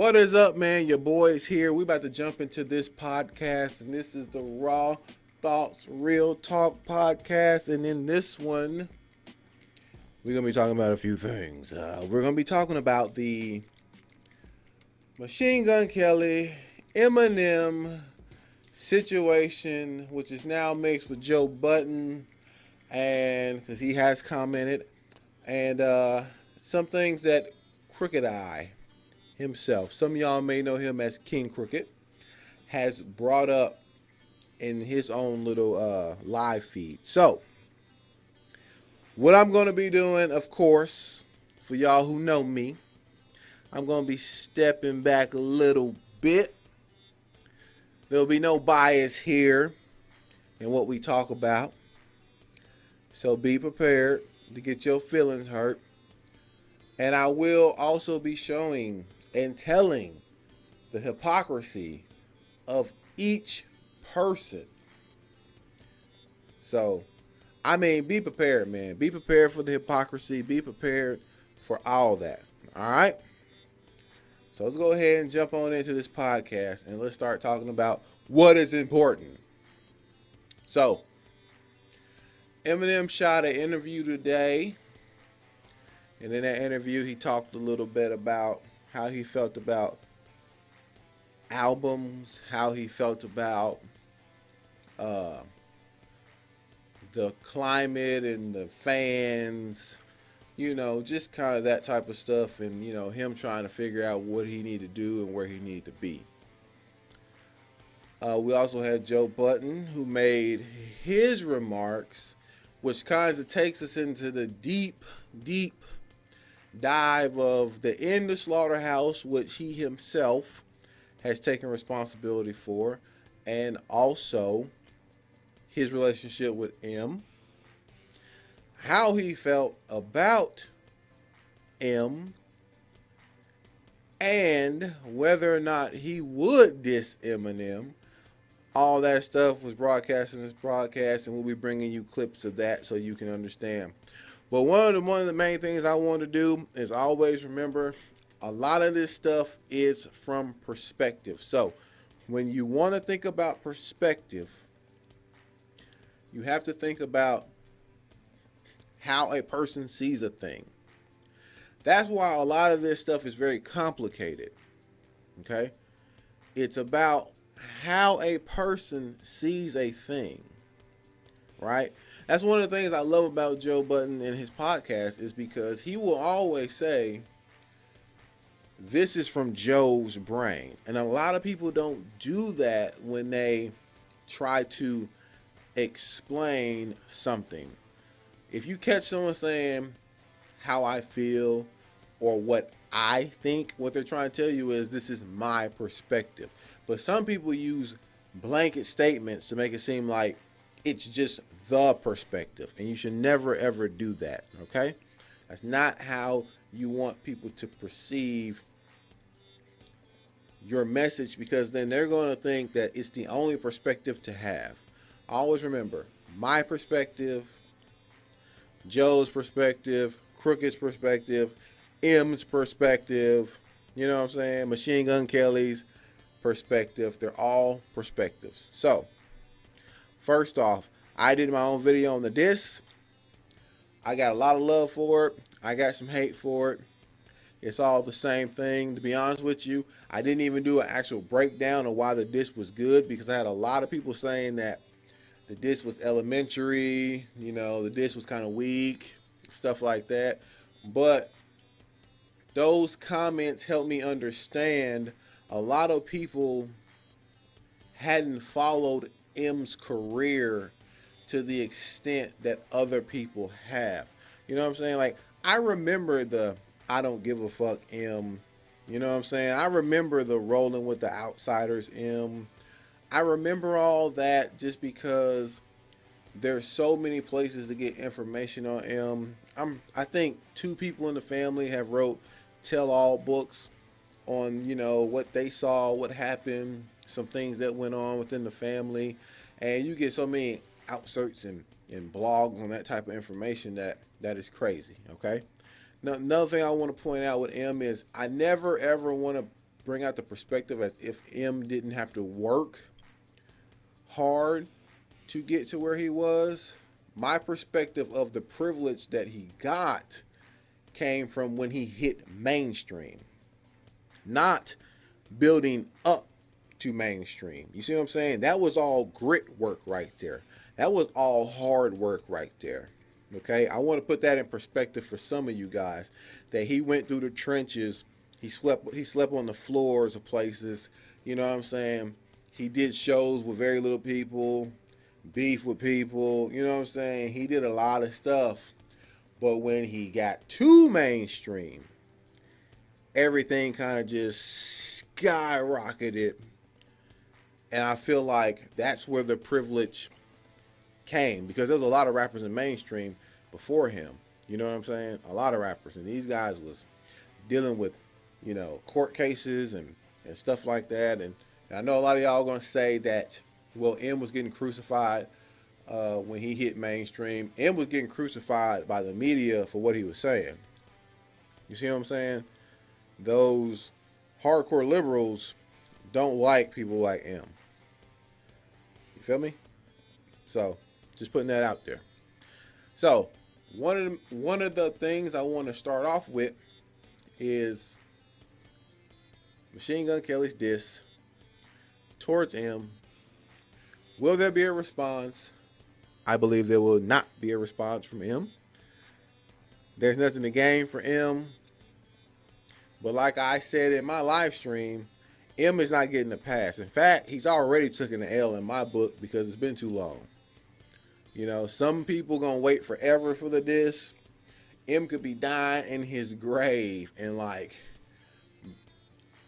What is up, man? Your boy's here. We about to jump into this podcast, and this is the Raw Thoughts Real Talk podcast. And in this one, we're gonna be talking about a few things. We're gonna be talking about the Machine Gun Kelly, Eminem situation, which is now mixed with Joe Budden, and because he has commented, and some things that Crooked Eye himself, some of y'all may know him as King Crooked, has brought up in his own little live feed. So, what I'm going to be doing, of course, for y'all who know me, I'm going to be stepping back a little bit. There'll be no bias here in what we talk about. So be prepared to get your feelings hurt. And I will also be showing and telling the hypocrisy of each person. So, I mean, be prepared, man. Be prepared for the hypocrisy. Be prepared for all that. All right? So let's go ahead and jump on into this podcast and let's start talking about what is important. So, Eminem shot an interview today. And in that interview, he talked a little bit about how he felt about albums, how he felt about the climate and the fans, you know, just kind of that type of stuff, and, you know, him trying to figure out what he need to do and where he need to be. We also had Joe Budden, who made his remarks, which kind of takes us into the deep dive of the In the Slaughterhouse, which he himself has taken responsibility for, and also his relationship with M, how he felt about M, and whether or not he would diss Eminem. All that stuff was broadcast in this broadcast, and we'll be bringing you clips of that so you can understand. But one of the main things I want to do is always remember a lot of this stuff is from perspective. So when you want to think about perspective, you have to think about how a person sees a thing. That's why a lot of this stuff is very complicated. Okay? It's about how a person sees a thing. Right? That's one of the things I love about Joe Budden and his podcast, is because he will always say, this is from Joe's brain. And a lot of people don't do that when they try to explain something. If you catch someone saying how I feel or what I think, what they're trying to tell you is, this is my perspective. But some people use blanket statements to make it seem like it's just the perspective, and you should never ever do that. Okay, that's not how you want people to perceive your message, because then they're going to think that it's the only perspective to have. Always remember, my perspective, Joe's perspective, Crooked's perspective, M's perspective, you know what I'm saying, Machine Gun Kelly's perspective. They're all perspectives. So first off, I did my own video on the diss. I got a lot of love for it. I got some hate for it. It's all the same thing. To be honest with you, I didn't even do an actual breakdown of why the diss was good, because I had a lot of people saying that the diss was elementary, you know, the diss was kind of weak, stuff like that. But those comments helped me understand a lot of people hadn't followed M's career to the extent that other people have. You know what I'm saying? Like, I remember the I don't give a fuck M. You know what I'm saying? I remember the Rolling with the Outsiders M. I remember all that just because there's so many places to get information on M. I think 2 people in the family have wrote tell-all books on, you know, what they saw, what happened, some things that went on within the family. And you get so many outserts and blogs on that type of information that is crazy. Okay. Now, another thing I want to point out with M is I never ever want to bring out the perspective as if M didn't have to work hard to get to where he was. My perspective of the privilege that he got came from when he hit mainstream, not building up to mainstream. You see what I'm saying? That was all grit work right there. That was all hard work right there. Okay, I want to put that in perspective for some of you guys, that he went through the trenches. He slept on the floors of places. You know what I'm saying? He did shows with very little people, beef with people. You know what I'm saying? He did a lot of stuff. But when he got too mainstream, everything kind of just skyrocketed. And I feel like that's where the privilege came, because there's a lot of rappers in mainstream before him. You know what I'm saying? A lot of rappers. And these guys was dealing with, you know, court cases and stuff like that. And I know a lot of y'all are going to say that, well, M was getting crucified when he hit mainstream. M was getting crucified by the media for what he was saying. You see what I'm saying? Those hardcore liberals don't like people like M. You feel me? So, just putting that out there. So, one of the things I want to start off with is Machine Gun Kelly's diss towards M. Will there be a response? I believe there will not be a response from M. There's nothing to gain for M. But like I said in my live stream, M is not getting a pass. In fact, he's already taken the L in my book because it's been too long. You know, some people gonna wait forever for the diss. M could be dying in his grave and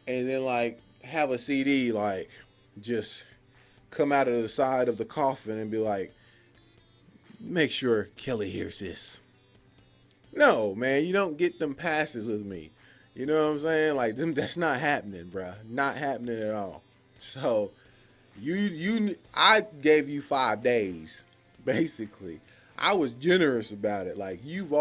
then have a CD just come out of the side of the coffin and be like, make sure Kelly hears this. No, man, you don't get them passes with me. You know what I'm saying? Like, that's not happening, bruh. Not happening at all. So, I gave you 5 days, basically. I was generous about it. Like, it's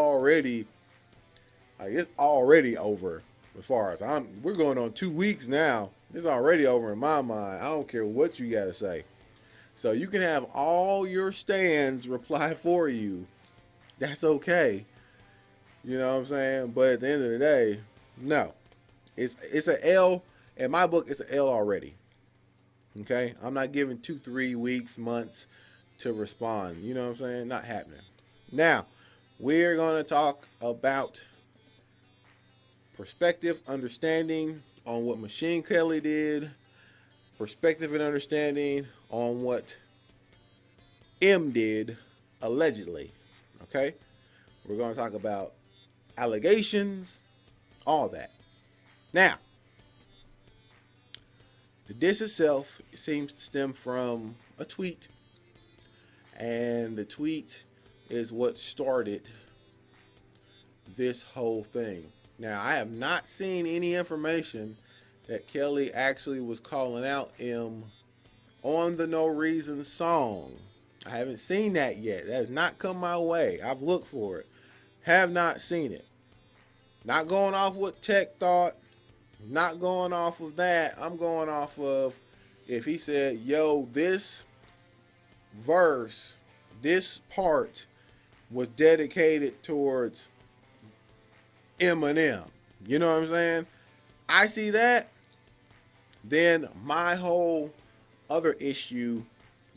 already over as far as we're going on 2 weeks now. It's already over in my mind. I don't care what you got to say. So, you can have all your stands reply for you. That's okay. You know what I'm saying? But at the end of the day, no. It's an L. In my book, it's an L already. Okay? I'm not giving 2, 3 weeks, months to respond. You know what I'm saying? Not happening. Now, we're going to talk about perspective, understanding on what Machine Kelly did, perspective and understanding on what M did, allegedly. Okay? We're going to talk about allegations, all that. Now, the diss itself seems to stem from a tweet, and the tweet is what started this whole thing. Now, I have not seen any information that Kelly actually was calling out M on the No Reason song. I haven't seen that yet. That has not come my way. I've looked for it. Have not seen it. Not going off what Tech thought. Not going off of that. I'm going off of if he said, yo, this verse, this part was dedicated towards Eminem. You know what I'm saying? I see that. Then my whole other issue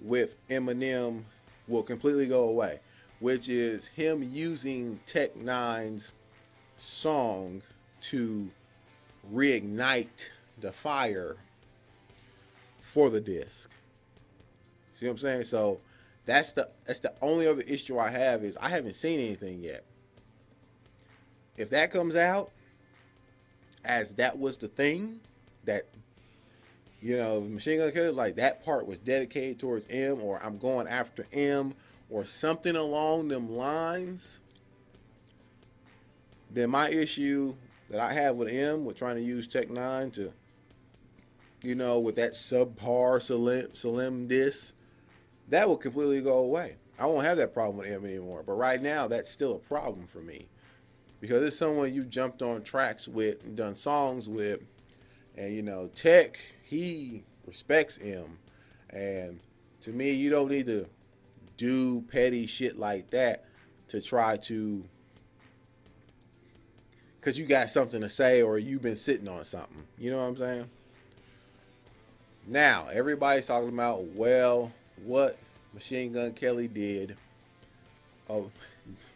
with Eminem will completely go away, which is him using Tech Nine's song to reignite the fire for the disc. See what I'm saying? So that's the only other issue I have, is I haven't seen anything yet. If that comes out as that was the thing, that, you know, Machine Gun Kelly, like, that part was dedicated towards M, or I'm going after M, or something along them lines, then my issue that I have with M, with trying to use Tech Nine to, you know, with that subpar Salim diss, that will completely go away. I won't have that problem with M anymore. But right now, that's still a problem for me, because it's someone you jumped on tracks with and done songs with, And you know, Tech, he respects M. And to me, you don't need to do petty shit like that to try to, because you got something to say or you've been sitting on something. You know what I'm saying? Now, everybody's talking about, well, what Machine Gun Kelly did of,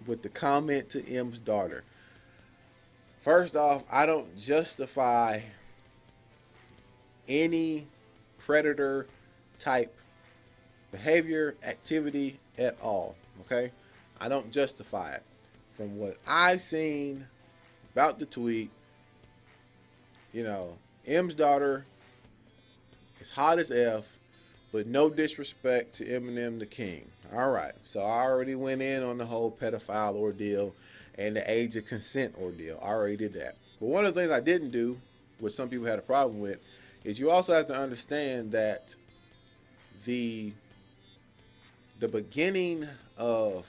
with the comment to M's daughter. First off, I don't justify any predator type behavior, activity at all. Okay? I don't justify it. From what I've seen about the tweet, you know, M's daughter is hot as F, but no disrespect to Eminem the King. All right. So I already went in on the whole pedophile ordeal and the age of consent ordeal. I already did that. But one of the things I didn't do, which some people had a problem with, is you also have to understand that the beginning of,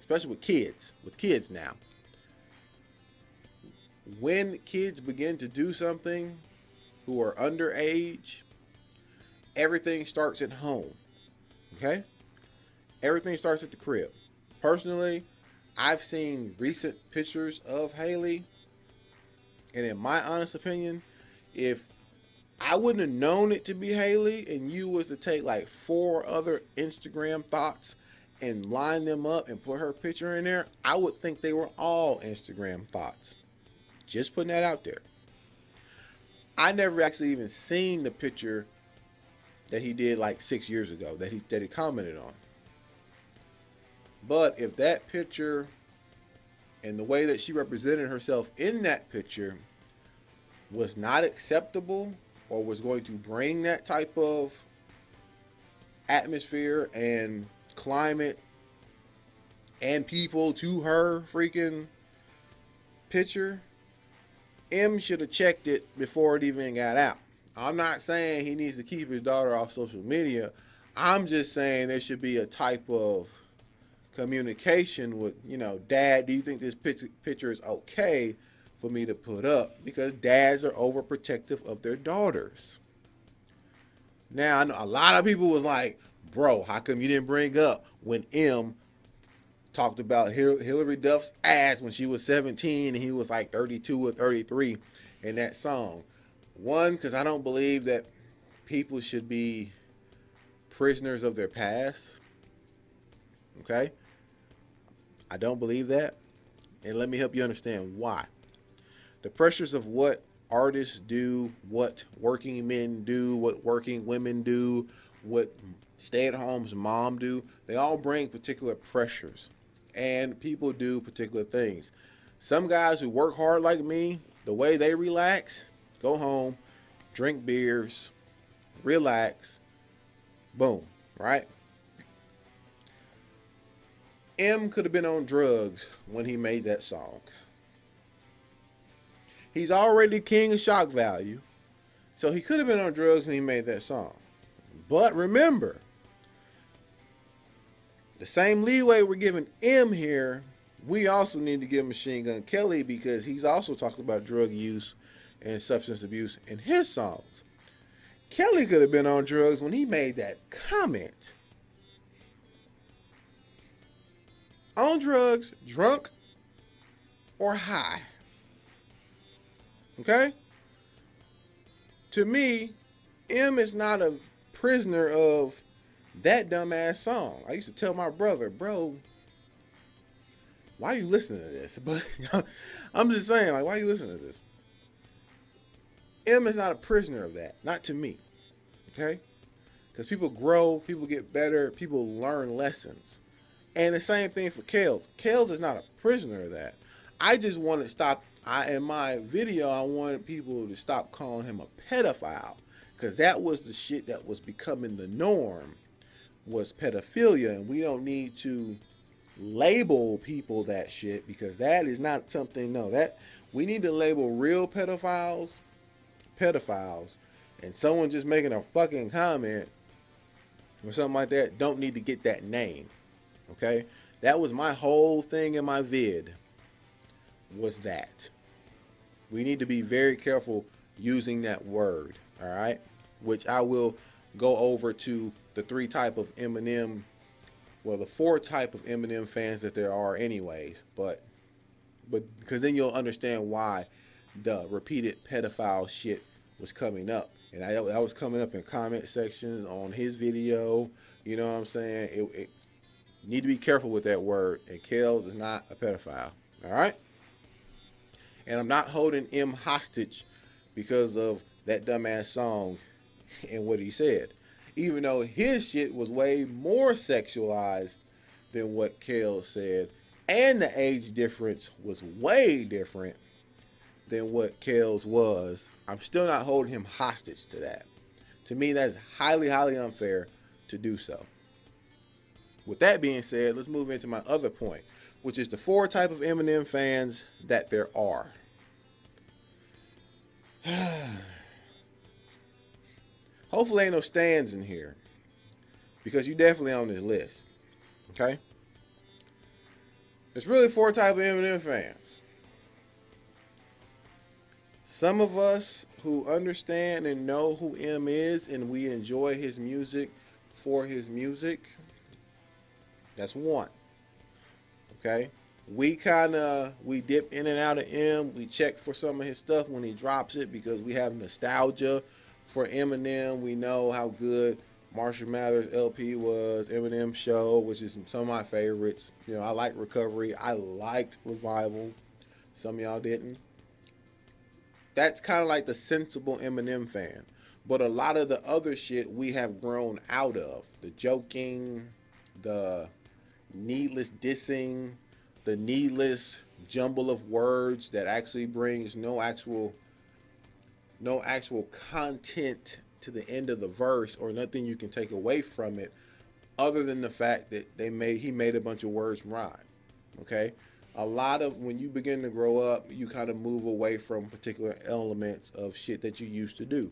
especially with kids now, when kids begin to do something who are underage, everything starts at home. Okay? Everything starts at the crib. Personally, I've seen recent pictures of Haley, and in my honest opinion, if I wouldn't have known it to be Haley and you was to take like 4 other Instagram thoughts and line them up and put her picture in there, I would think they were all Instagram thoughts. Just putting that out there. I never actually even seen the picture that he did like 6 years ago that he commented on. But if that picture and the way that she represented herself in that picture was not acceptable or was going to bring that type of atmosphere and climate and people to her freaking picture, M should have checked it before it even got out. I'm not saying he needs to keep his daughter off social media. I'm just saying there should be a type of communication with, you know, Dad, do you think this picture is okay for me to put up? Because dads are overprotective of their daughters. Now, I know a lot of people was like, bro, how come you didn't bring up when M talked about Hillary Duff's ass when she was 17 and he was like 32 or 33 in that song? One, because I don't believe that people should be prisoners of their past. Okay? I don't believe that. And let me help you understand why. The pressures of what artists do, what working men do, what working women do, what stay-at-home's mom do, they all bring particular pressures. And people do particular things. Some guys who work hard like me, the way they relax, go home, drink beers, relax, boom, right? M could have been on drugs when he made that song. He's already king of shock value, so he could have been on drugs when he made that song. But remember, the same leeway we're giving M here, we also need to give Machine Gun Kelly, because he's also talking about drug use and substance abuse in his songs. Kelly could have been on drugs when he made that comment. On drugs, drunk, or high. Okay? To me, M is not a prisoner of that dumbass song. I used to tell my brother, bro, why are you listening to this? But I'm just saying, like, why are you listening to this? M is not a prisoner of that. Not to me. Okay? Because people grow, people get better, people learn lessons. And the same thing for Kales. Kales is not a prisoner of that. I just want to stop. In my video, I wanted people to stop calling him a pedophile. Because that was the shit that was becoming the norm, was pedophilia. And we don't need to label people that shit, because that is not something, no, that we need to label real pedophiles. And someone just making a fucking comment or something like that don't need to get that name. Okay? That was my whole thing in my vid, was that we need to be very careful using that word. All right, which I will go over to the three type of Eminem, well, the four type of Eminem fans that there are, anyways. But because then you'll understand why the repeated pedophile shit was coming up, and I was coming up in comment sections on his video. You know what I'm saying? It need to be careful with that word. And Kels is not a pedophile. All right. And I'm not holding M hostage because of that dumbass song and what he said. Even though his shit was way more sexualized than what Kels said, and the age difference was way different than what Kels was, I'm still not holding him hostage to that. To me, that's highly, highly unfair to do so. With that being said, let's move into my other point, which is the four type of Eminem fans that there are. Hopefully ain't no stands in here, because you definitely on this list. Okay? There's really four type of Eminem fans. Some of us who understand and know who M is, and we enjoy his music for his music. That's one. Okay? We dip in and out of M. We check for some of his stuff when he drops it because we have nostalgia for Eminem. We know how good Marshall Mathers LP was, Eminem Show, which is some of my favorites. You know, I like Recovery. I liked Revival. Some of y'all didn't. That's kind of like the sensible Eminem fan. But a lot of the other shit we have grown out of. The joking, the needless dissing, the needless jumble of words that actually brings no actual content to the end of the verse, or nothing you can take away from it other than the fact that he made a bunch of words rhyme. Okay? A lot of, when you begin to grow up, you kind of move away from particular elements of shit that you used to do.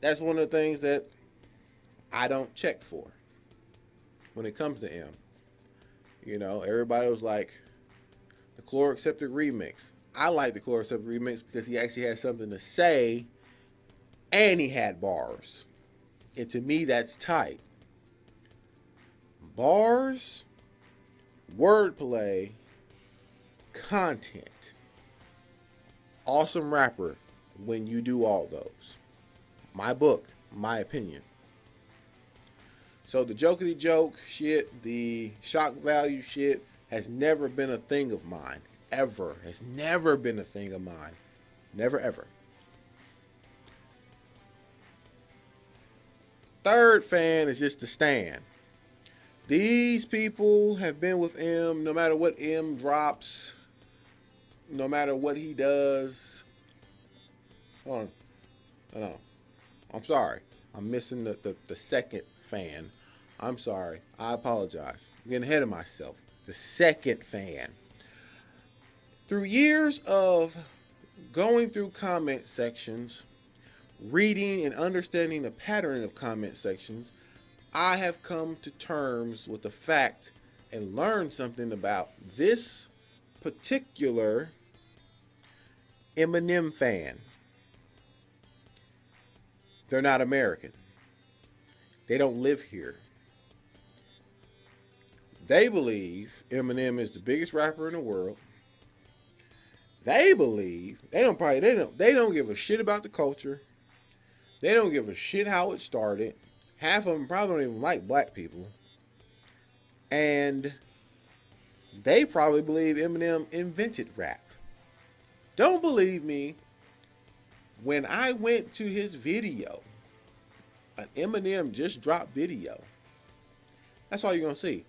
That's one of the things that I don't check for when it comes to M. You know, everybody was like, the Chloracceptic remix. I like the Chloracceptic remix because he actually had something to say and he had bars. And to me, that's tight. Bars, wordplay, content. Awesome rapper when you do all those. My book, my opinion. So the jokety joke shit, the shock value shit has never been a thing of mine. Ever. Has never been a thing of mine. Never ever. Third fan is just the stand. These people have been with M no matter what M drops, no matter what he does. Hold on. No. I'm sorry. I'm missing the second fan. I'm sorry. I apologize. I'm getting ahead of myself. The second fan. Through years of going through comment sections, reading and understanding the pattern of comment sections, I have come to terms with the fact and learned something about this particular Eminem fan. They're not American. They don't live here. They believe Eminem is the biggest rapper in the world. They believe they don't give a shit about the culture. They don't give a shit how it started. Half of them probably don't even like black people. And they probably believe Eminem invented rap. Don't believe me? When I went to his video, an Eminem just dropped video. That's all you're going to see.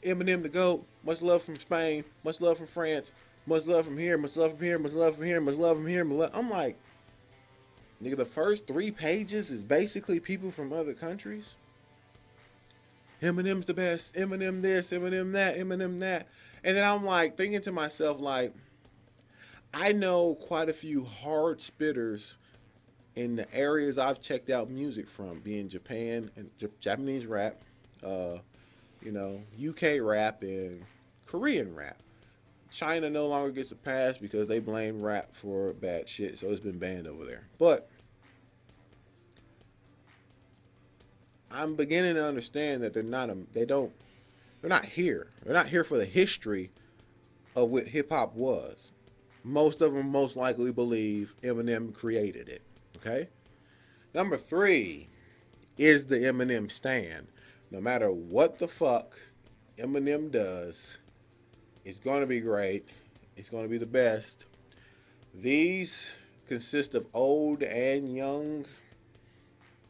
Eminem the GOAT, much love from Spain, much love from France, much love from here, much love from here, much love from here, much love from here. I'm like, nigga, the first 3 pages is basically people from other countries. Eminem's the best, Eminem this, Eminem that, Eminem that. And then I'm like thinking to myself, like, I know quite a few hard spitters in the areas I've checked out music from, being Japan and Japanese rap, UK rap, and Korean rap. China no longer gets a pass because they blame rap for bad shit, so it's been banned over there. But I'm beginning to understand that they're not here. They're not here for the history of what hip hop was. Most of them most likely believe Eminem created it. Okay? Number 3 is the Eminem stand. No matter what the fuck Eminem does, it's going to be great. It's going to be the best. These consist of old and young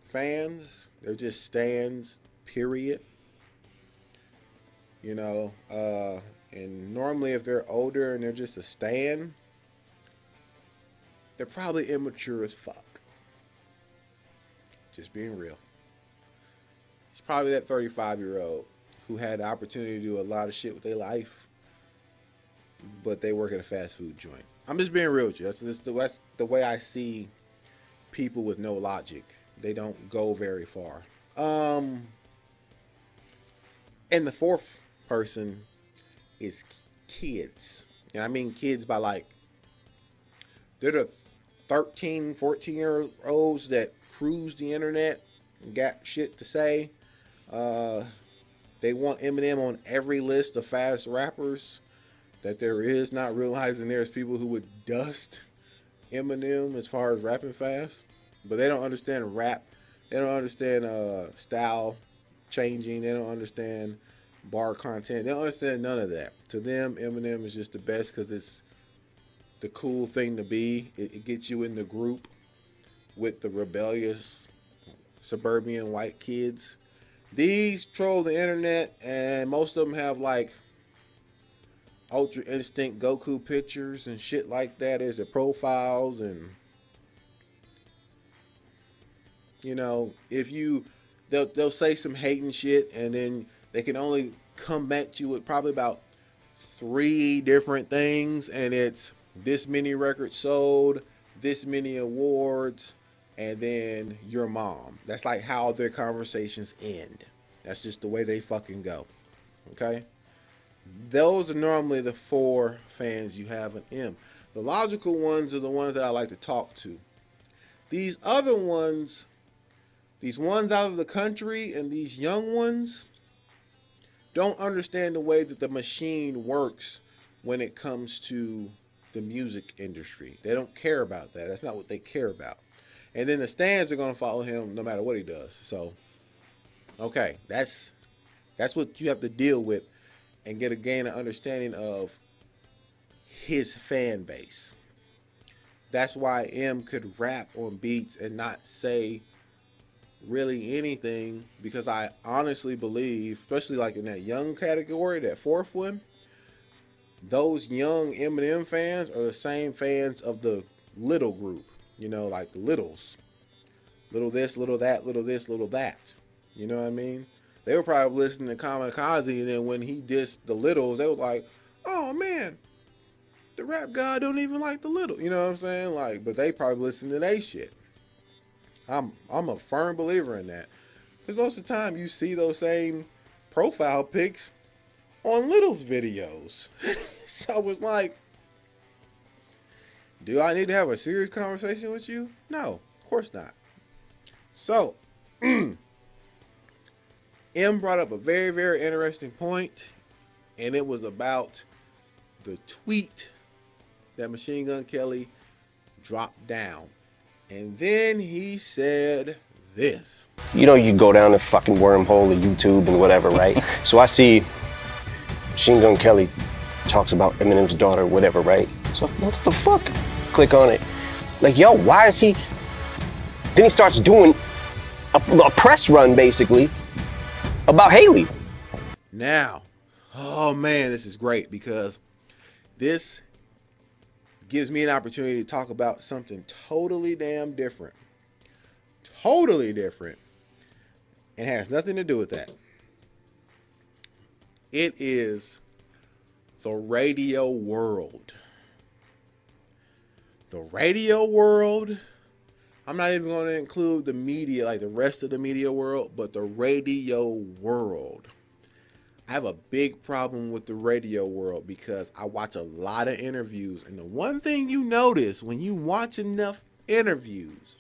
fans. They're just stands, period. You know, and normally if they're older and they're just a stan, they're probably immature as fuck. Just being real. It's probably that 35-year-old who had the opportunity to do a lot of shit with their life, but they work at a fast food joint. I'm just being real with you. That's the way I see people with no logic. They don't go very far. And the 4th person is kids. And I mean kids by like, they're the 13, 14-year-olds that cruise the internet and got shit to say. They want Eminem on every list of fast rappers that there is, not realizing there's people who would dust Eminem as far as rapping fast. But they don't understand rap. They don't understand style changing. They don't understand bar content. They don't understand none of that. To them, Eminem is just the best because it's the cool thing to be. It gets you in the group with the rebellious suburban white kids. These troll the internet, and most of them have like Ultra Instinct Goku pictures and shit like that as their profiles. And you know, if you they'll say some hating shit, and then they can only come at you with probably about 3 different things, and it's this many records sold, this many awards, and then your mom. That's like how their conversations end. That's just the way they fucking go. Okay? Those are normally the 4 fans you have in M. The logical ones are the ones that I like to talk to. These other ones, these ones out of the country and these young ones, don't understand the way that the machine works when it comes to the music industry. They don't care about that. That's not what they care about. And then the stands are going to follow him no matter what he does. So, okay, that's what you have to deal with and gain an understanding of his fan base. That's why M could rap on beats and not say really anything, because I honestly believe, especially like in that young category, that 4th one, those young Eminem fans are the same fans of the little group. You know, like the littles. Little this, little that, little this, little that. You know what I mean? They were probably listening to Kamikaze, and then when he dissed the littles, they were like, oh man, the rap god don't even like the little. You know what I'm saying? Like, but they probably listen to they shit. I'm a firm believer in that. Because most of the time you see those same profile pics on Little's videos. So it's like, do I need to have a serious conversation with you? No, of course not. So, M brought up a very, very interesting point, and it was about the tweet that Machine Gun Kelly dropped down. And then he said this. You know, you go down the fucking wormhole of YouTube and whatever, right? So I see Machine Gun Kelly talks about Eminem's daughter, whatever, right? So what the fuck? Click on it. Like, yo, why is he... Then he starts doing a press run, basically, about Haley. Now, oh man, this is great, because this gives me an opportunity to talk about something totally damn different. Totally different. And has nothing to do with that. It is the radio world. The radio world. I'm not even going to include the media, like the rest of the media world, but the radio world. I have a big problem with the radio world because I watch a lot of interviews, and the one thing you notice when you watch enough interviews,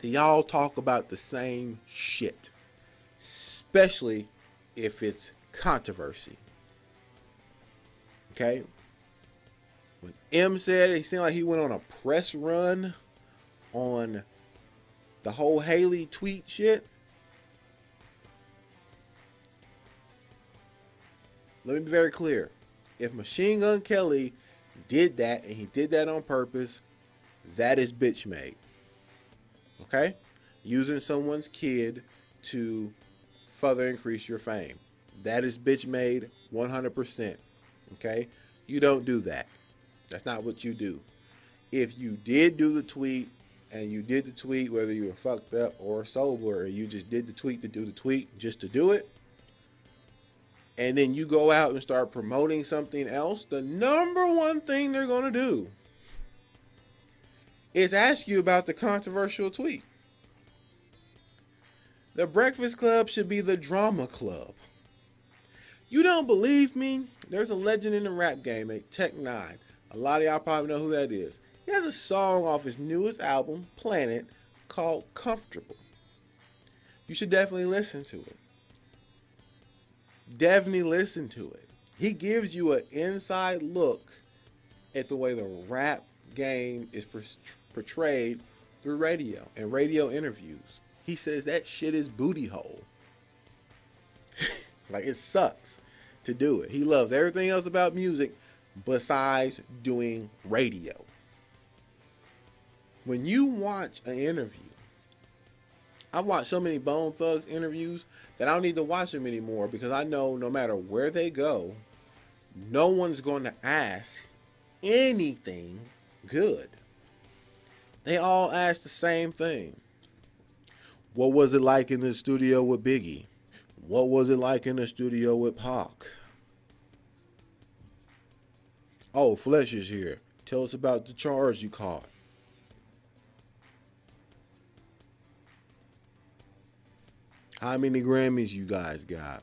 they all talk about the same shit, especially if it's controversy. Okay? When M said it seemed like he went on a press run on the whole Haley tweet shit, let me be very clear. If Machine Gun Kelly did that, and he did that on purpose, that is bitch made. Okay? Using someone's kid to further increase your fame. That is bitch made 100%. Okay? You don't do that. That's not what you do. If you did do the tweet, and you did the tweet whether you were fucked up or sober, or you just did the tweet to do the tweet just to do it, and then you go out and start promoting something else, the number one thing they're going to do is ask you about the controversial tweet. The Breakfast Club should be the drama club. You don't believe me? There's a legend in the rap game, a Tech 9. A lot of y'all probably know who that is. He has a song off his newest album, Planet, called Comfortable. You should definitely listen to it. Definitely listen to it. He gives you an inside look at the way the rap game is portrayed through radio and radio interviews. He says that shit is booty hole. Like, it sucks to do it. He loves everything else about music besides doing radio. When you watch an interview, I've watched so many Bone Thugs interviews that I don't need to watch them anymore, because I know no matter where they go, no one's going to ask anything good. They all ask the same thing. What was it like in the studio with Biggie? What was it like in the studio with Pac? Oh, Flesh is here. Tell us about the charge you caught. How many Grammys you guys got?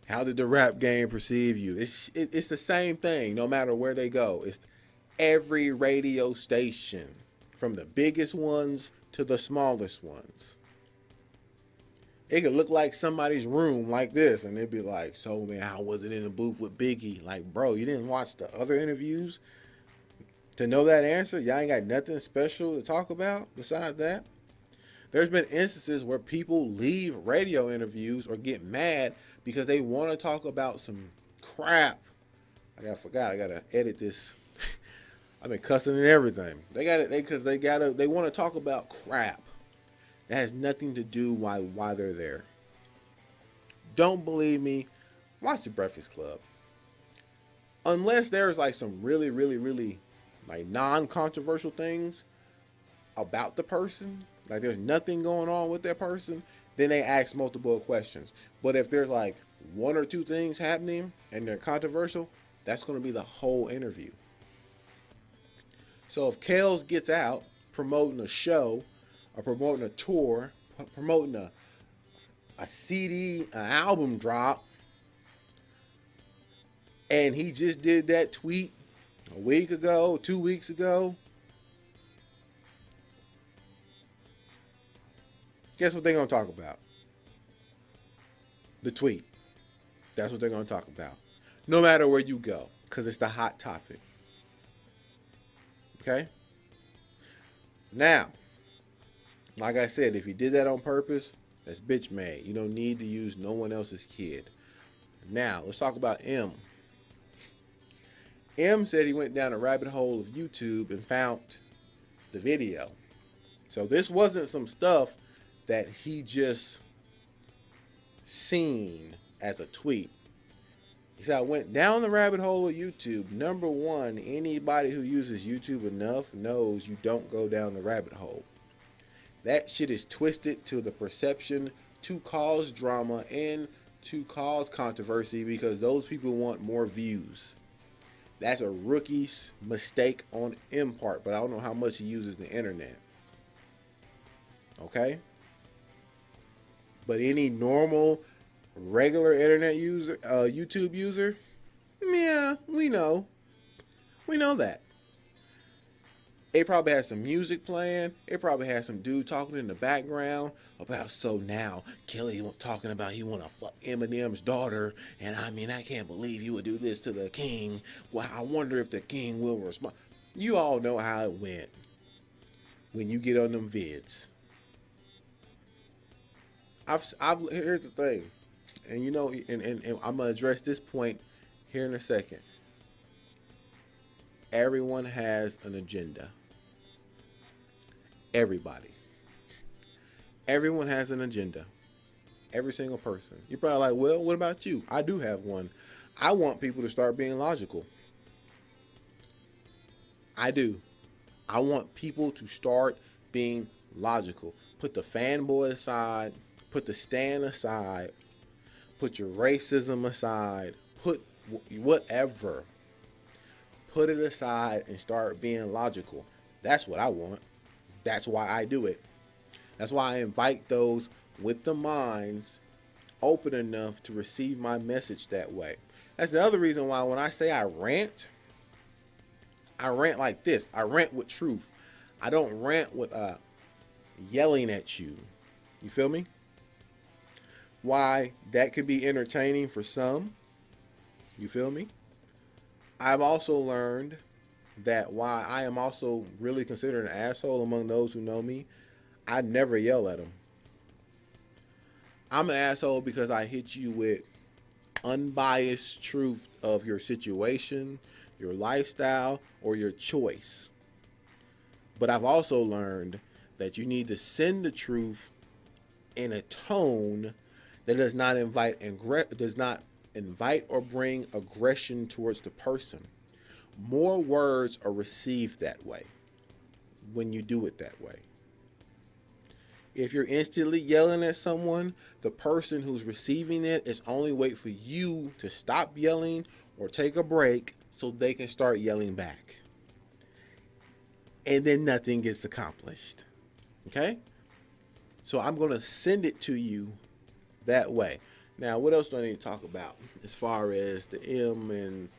How did the rap game perceive you? It's the same thing no matter where they go. It's every radio station, from the biggest ones to the smallest ones. It could look like somebody's room like this, and they'd be like, so man, how was it in the booth with Biggie? Like, bro, you didn't watch the other interviews to know that answer? Y'all ain't got nothing special to talk about besides that? There's been instances where people leave radio interviews or get mad because they want to talk about some crap. I gotta edit this. I've been cussing and everything. They want to talk about crap that has nothing to do why they're there. Don't believe me? Watch The Breakfast Club. Unless there's like some really like non-controversial things about the person, like there's nothing going on with that person, then they ask multiple questions. But if there's like one or two things happening and they're controversial, that's going to be the whole interview. So if Kales gets out promoting a show or promoting a tour, promoting a CD, an album drop, and he just did that tweet a week ago, 2 weeks ago, guess what they're going to talk about? The tweet. That's what they're going to talk about. No matter where you go, because it's the hot topic. Okay? Now, like I said, if you did that on purpose, that's bitch made. You don't need to use no one else's kid. Now, let's talk about M. M said he went down a rabbit hole of YouTube and found the video. So this wasn't some stuff that he just seen as a tweet. He said, I went down the rabbit hole of YouTube. Number one, anybody who uses YouTube enough knows you don't go down the rabbit hole. That shit is twisted to the perception to cause drama and to cause controversy because those people want more views. That's a rookie's mistake on M part, but I don't know how much he uses the internet. Okay? But any normal, regular internet user, YouTube user, yeah, we know. We know that. It probably has some music playing. It probably has some dude talking in the background about, so now Kelly talking about he want to fuck Eminem's daughter, and I mean, I can't believe you would do this to the king. Well, I wonder if the king will respond. You all know how it went when you get on them vids. Here's the thing, and you know, and I'm gonna address this point here in a second. Everyone has an agenda. Everybody. Everyone has an agenda. Every single person. You're probably like, well, what about you? I do have one. I want people to start being logical. I do. I want people to start being logical. Put the fanboy aside. Put the stan aside. Put your racism aside. Put whatever. Put it aside and start being logical. That's what I want. That's why I do it. That's why I invite those with the minds open enough to receive my message that way. That's the other reason why when I say I rant like this. I rant with truth. I don't rant with yelling at you. You feel me? Why that could be entertaining for some. You feel me? I've also learned that why I am also really considered an asshole among those who know me, I never yell at them. I'm an asshole because I hit you with unbiased truth of your situation, your lifestyle, or your choice. But I've also learned that you need to send the truth in a tone that does not invite or bring aggression towards the person. More words are received that way when you do it that way. If you're instantly yelling at someone, the person who's receiving it is only wait for you to stop yelling or take a break so they can start yelling back. And then nothing gets accomplished. Okay? So I'm going to send it to you that way. Now, what else do I need to talk about as far as the M and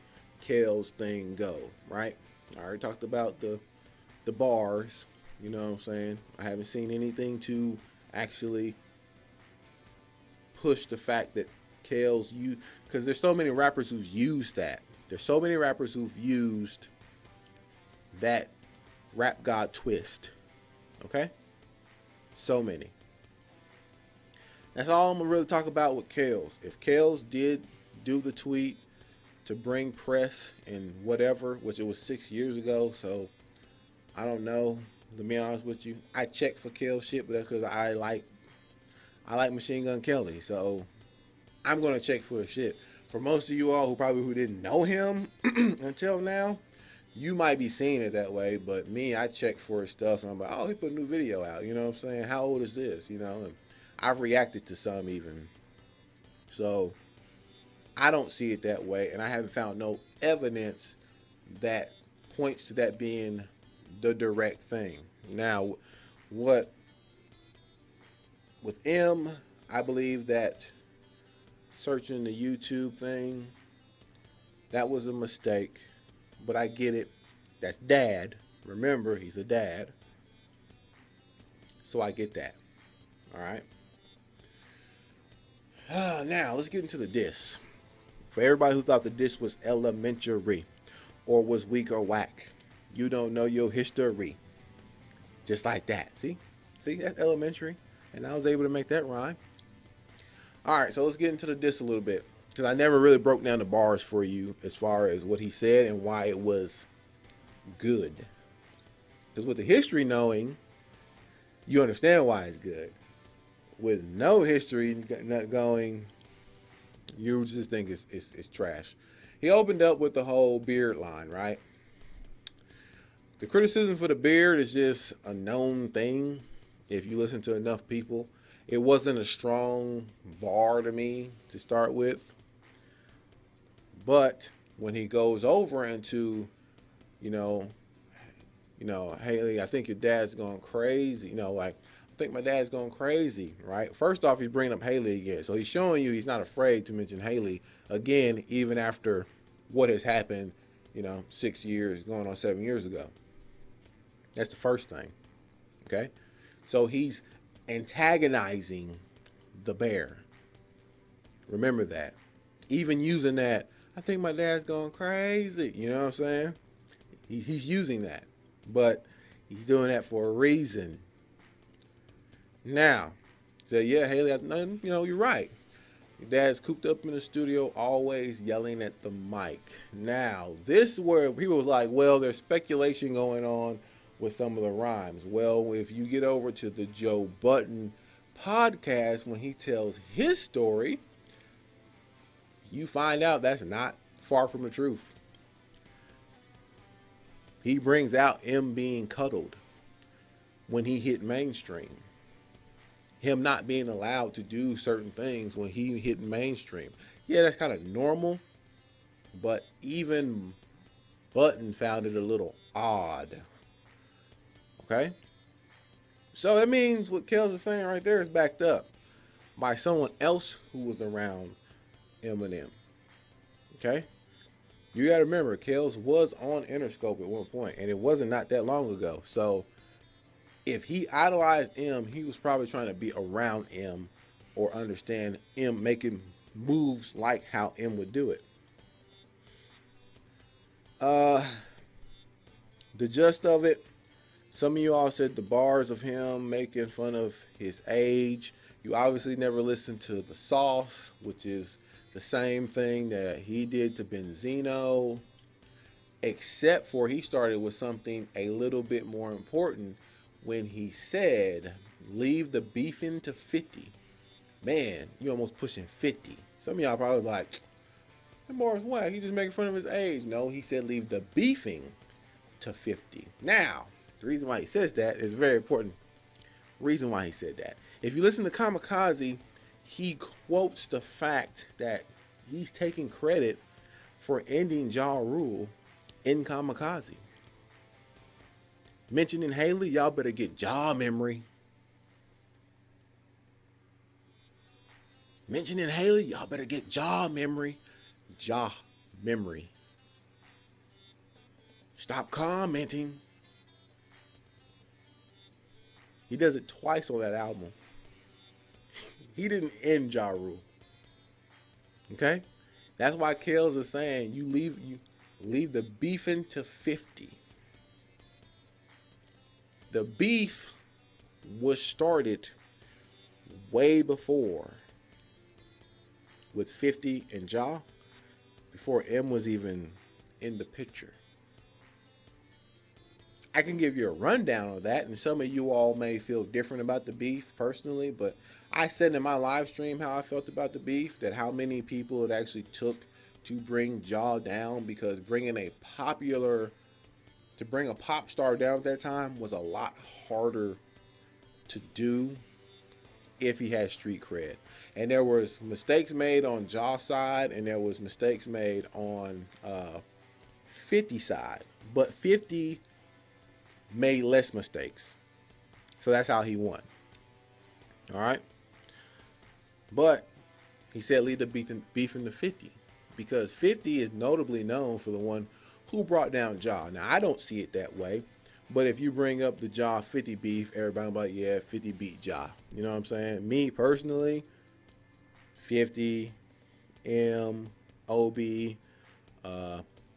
Kale's thing go, right? I already talked about the bars, you know what I'm saying? I haven't seen anything to actually push the fact that Kale's because there's so many rappers who've used that. There's so many rappers who've used that rap god twist, okay? So many. That's all I'm gonna really talk about with Kale's. If Kale's did do the tweet to bring press and whatever, which it was 6 years ago, so I don't know, to be honest with you. I checked for Kale's shit, but that's because I like Machine Gun Kelly, so I'm gonna check for his shit. For most of you all who didn't know him until now, you might be seeing it that way, but me, I check for his stuff and I'm like, oh, he put a new video out, you know what I'm saying? How old is this, you know? And I've reacted to some even. So I don't see it that way, and I haven't found no evidence that points to that being the direct thing. Now, with M, I believe that searching the YouTube thing, that was a mistake, but I get it. That's dad. Remember, he's a dad. So I get that. All right. Now, let's get into the diss. For everybody who thought the diss was elementary or was weak or whack, you don't know your history. Just like that. See, that's elementary. And I was able to make that rhyme. All right, so let's get into the diss a little bit. Because I never really broke down the bars for you as far as what he said and why it was good. Because with the history knowing, you understand why it's good. With no history not going, you just think it's trash. He opened up with the whole beard line, right? The criticism for the beard is just a known thing. If you listen to enough people, it wasn't a strong bar to me to start with. But when he goes over into, Haley, I think your dad's going crazy. Like, I think my dad's going crazy, right? First off, he's bringing up Haley again. So he's showing you he's not afraid to mention Haley again, even after what has happened, 6 years, going on 7 years ago. That's the first thing, okay? So he's antagonizing the bear. Remember that. Even using that, I think my dad's going crazy. You know what I'm saying? He's using that. But he's doing that for a reason. Now, say, yeah, Haley, you're right. Your dad's cooped up in the studio, always yelling at the mic. Now, this is where people was like, well, there's speculation going on with some of the rhymes. Well, if you get over to the Joe Budden podcast, when he tells his story, you find out that's not far from the truth. He brings out M being cuddled when he hit mainstream. Him not being allowed to do certain things when he hit mainstream. Yeah, that's kind of normal, but even Budden found it a little odd. Okay? So that means what Kels is saying right there is backed up by someone else who was around Eminem. Okay? You got to remember, Kels was on Interscope at one point, and it wasn't not that long ago. So if he idolized M, he was probably trying to be around M or understand M making moves like how M would do it. The gist of it, some of you all said the bars of him making fun of his age. You obviously never listened to The Sauce, which is the same thing that he did to Benzino, except for he started with something a little bit more important when he said, leave the beefing to 50. Man, you almost pushing 50. Some of y'all probably was like, that bar's whack. He just making fun of his age. No, he said leave the beefing to 50. Now, the reason why he says that is a very important reason why he said that. If you listen to Kamikaze, he quotes the fact that he's taking credit for ending Ja Rule in Kamikaze. Mentioning Haley, y'all better get jaw memory. Mentioning Haley, y'all better get jaw memory. Jaw memory. Stop commenting. He does it twice on that album. He didn't end Ja Rule. Okay? That's why Kels is saying you leave the beefing to 50. The beef was started way before with 50 and Ja, before M was even in the picture. I can give you a rundown of that, and some of you all may feel different about the beef personally, but I said in my live stream how I felt about the beef, that how many people it actually took to bring Ja down, because bring a pop star down at that time was a lot harder to do if he had street cred. And there was mistakes made on Ja's side, and there was mistakes made on 50's side. But 50 made less mistakes. So that's how he won. All right. But he said leave the beef in the 50, because 50 is notably known for the one who brought down Ja. Now, I don't see it that way, but if you bring up the Ja 50 beef, everybody will be like, yeah, 50 beat Ja. You know what I'm saying? Me personally, 50, M, OB,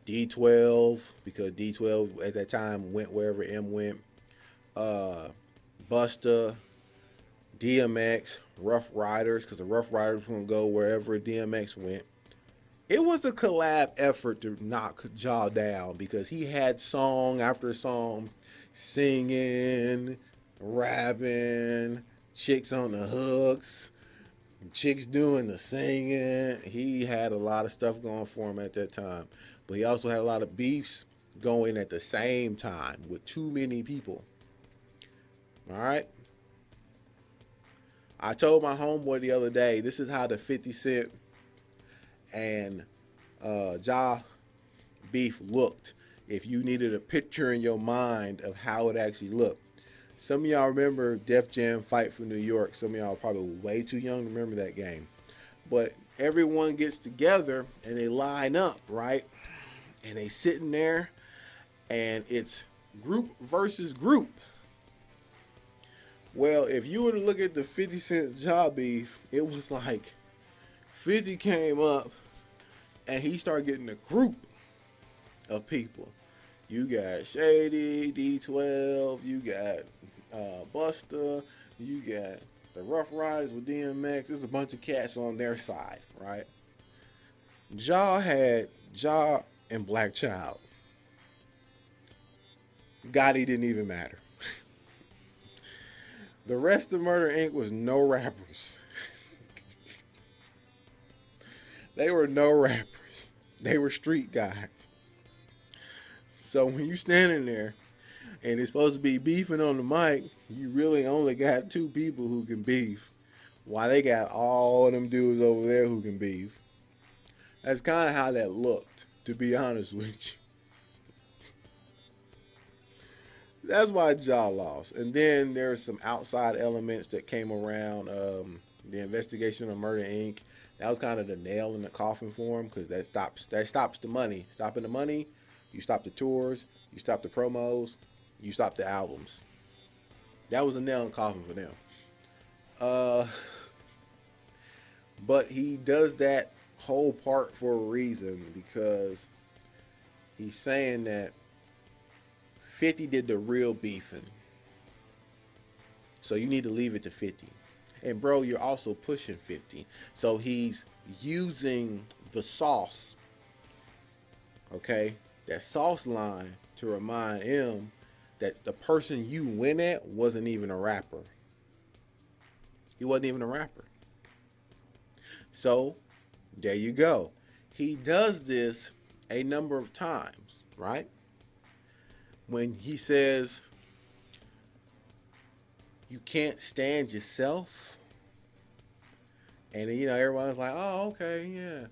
D12, because D12 at that time went wherever M went, Busta, DMX, Rough Riders, because the Rough Riders were going to go wherever DMX went. It was a collab effort to knock Ja down, because he had song after song, singing, rapping, chicks on the hooks, chicks doing the singing. He had a lot of stuff going for him at that time. But he also had a lot of beefs going at the same time with too many people. All right? I told my homeboy the other day, this is how the 50 Cent and Ja beef looked. If you needed a picture in your mind of how it actually looked. Some of y'all remember Def Jam Fight for New York. Some of y'all are probably way too young to remember that game. But everyone gets together and they line up, right? And they sitting there and it's group versus group. Well, if you were to look at the 50 Cent job beef, it was like 50 came up and he started getting a group of people. You got Shady, D12, you got Busta, you got the Rough Riders with DMX. There's a bunch of cats on their side, right? Ja had Ja and Black Child. Gotti didn't even matter. The rest of Murder Inc. was no rappers. They were no rappers. They were street guys. So when you standing there and it's supposed to be beefing on the mic, you really only got two people who can beef, while they got all of them dudes over there who can beef. That's kind of how that looked, to be honest with you. That's why Ja lost. And then there's some outside elements that came around. The investigation of Murder Inc. That was kind of the nail in the coffin for him, because that stops the money. Stopping the money, you stop the tours, you stop the promos, you stop the albums. That was a nail in the coffin for them. But he does that whole part for a reason, because he's saying that 50 did the real beefing. So you need to leave it to 50. And bro, you're also pushing 50. So he's using the sauce, okay, that sauce line, to remind him that the person you went at wasn't even a rapper. He wasn't even a rapper. So there you go. He does this a number of times, right? When he says, you can't stand yourself, and you know, everyone's like, oh, okay, yeah,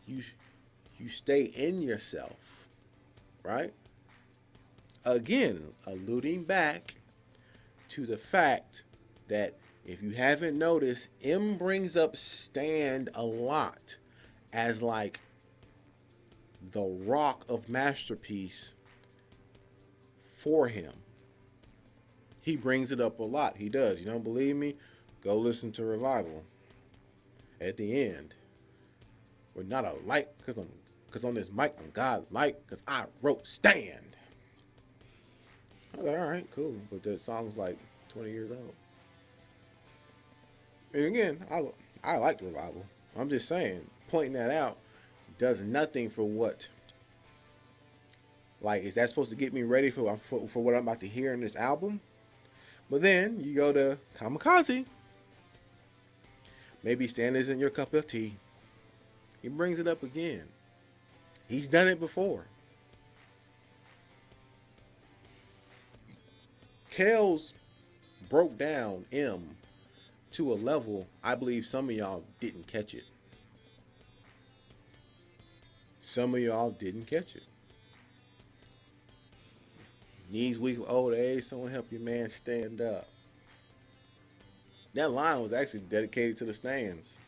you stay in yourself, right? Again, alluding back to the fact that, if you haven't noticed, M brings up stand a lot as like the rock of masterpiece for him. He brings it up a lot. He does. You don't believe me? Go listen to Revival. At the end, we're not alike because on this mic I'm God-like because I wrote Stand. I was like, all right, cool. But that song's like 20 years old. And again, I like Revival. I'm just saying, pointing that out does nothing for what. Like, is that supposed to get me ready for what I'm about to hear in this album? But then you go to Kamikaze. Maybe Stand isn't your cup of tea. He brings it up again. He's done it before. Kels broke down M to a level I believe some of y'all didn't catch it. Some of y'all didn't catch it. Knees weak with old age, someone help your man stand up. That line was actually dedicated to the stands.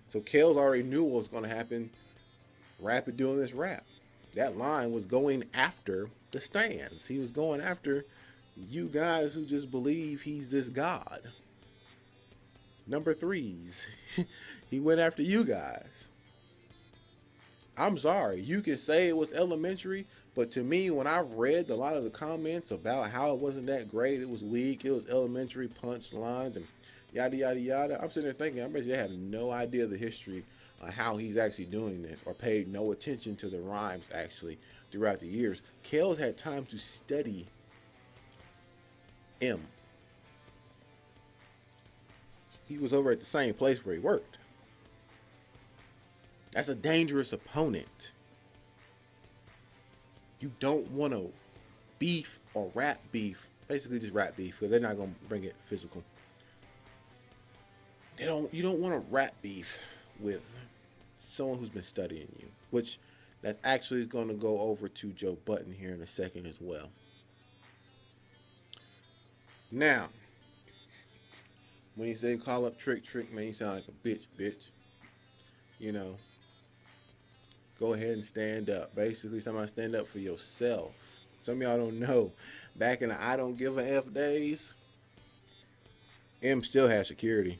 So Kels already knew what was going to happen. Rapid doing this rap. That line was going after the stands. He was going after you guys who just believe he's this god. Number threes. He went after you guys. I'm sorry. You can say it was elementary, but to me, when I read a lot of the comments about how it wasn't that great, it was weak, it was elementary punch lines and yada, yada, yada, I'm sitting there thinking, I bet they have no idea the history on how he's actually doing this, or paid no attention to the rhymes actually throughout the years. Kels had time to study M. He was over at the same place where he worked. That's a dangerous opponent. You don't want to beef or rap beef. Basically just rap beef, because they're not going to bring it physical. You don't want to rap beef with someone who's been studying you, which that actually is going to go over to Joe Budden here in a second as well. Now, when you say call up Trick, man, you sound like a bitch. You know, go ahead and stand up. Basically, somebody stand up for yourself. Some of y'all don't know. Back in the I don't give a F days, M still had security.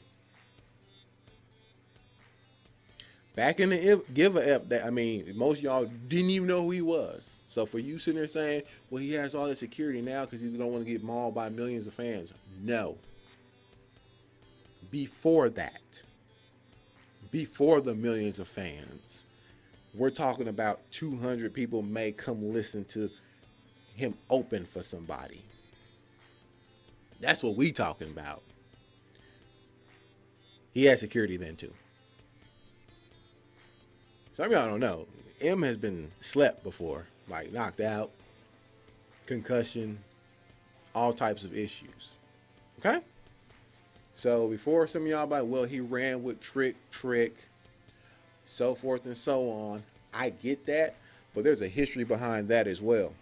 Back in the give a F day, I mean, most of y'all didn't even know who he was. So for you sitting there saying, well, he has all this security now because he don't want to get mauled by millions of fans. No. Before that, before the millions of fans, we're talking about 200 people may come listen to him open for somebody. That's what we talking about. He had security then too. Some of y'all don't know. M has been slept before, like knocked out, concussion, all types of issues. Okay? So before some of y'all like, well, he ran with Trick, so forth and so on. I get that, but there's a history behind that as well.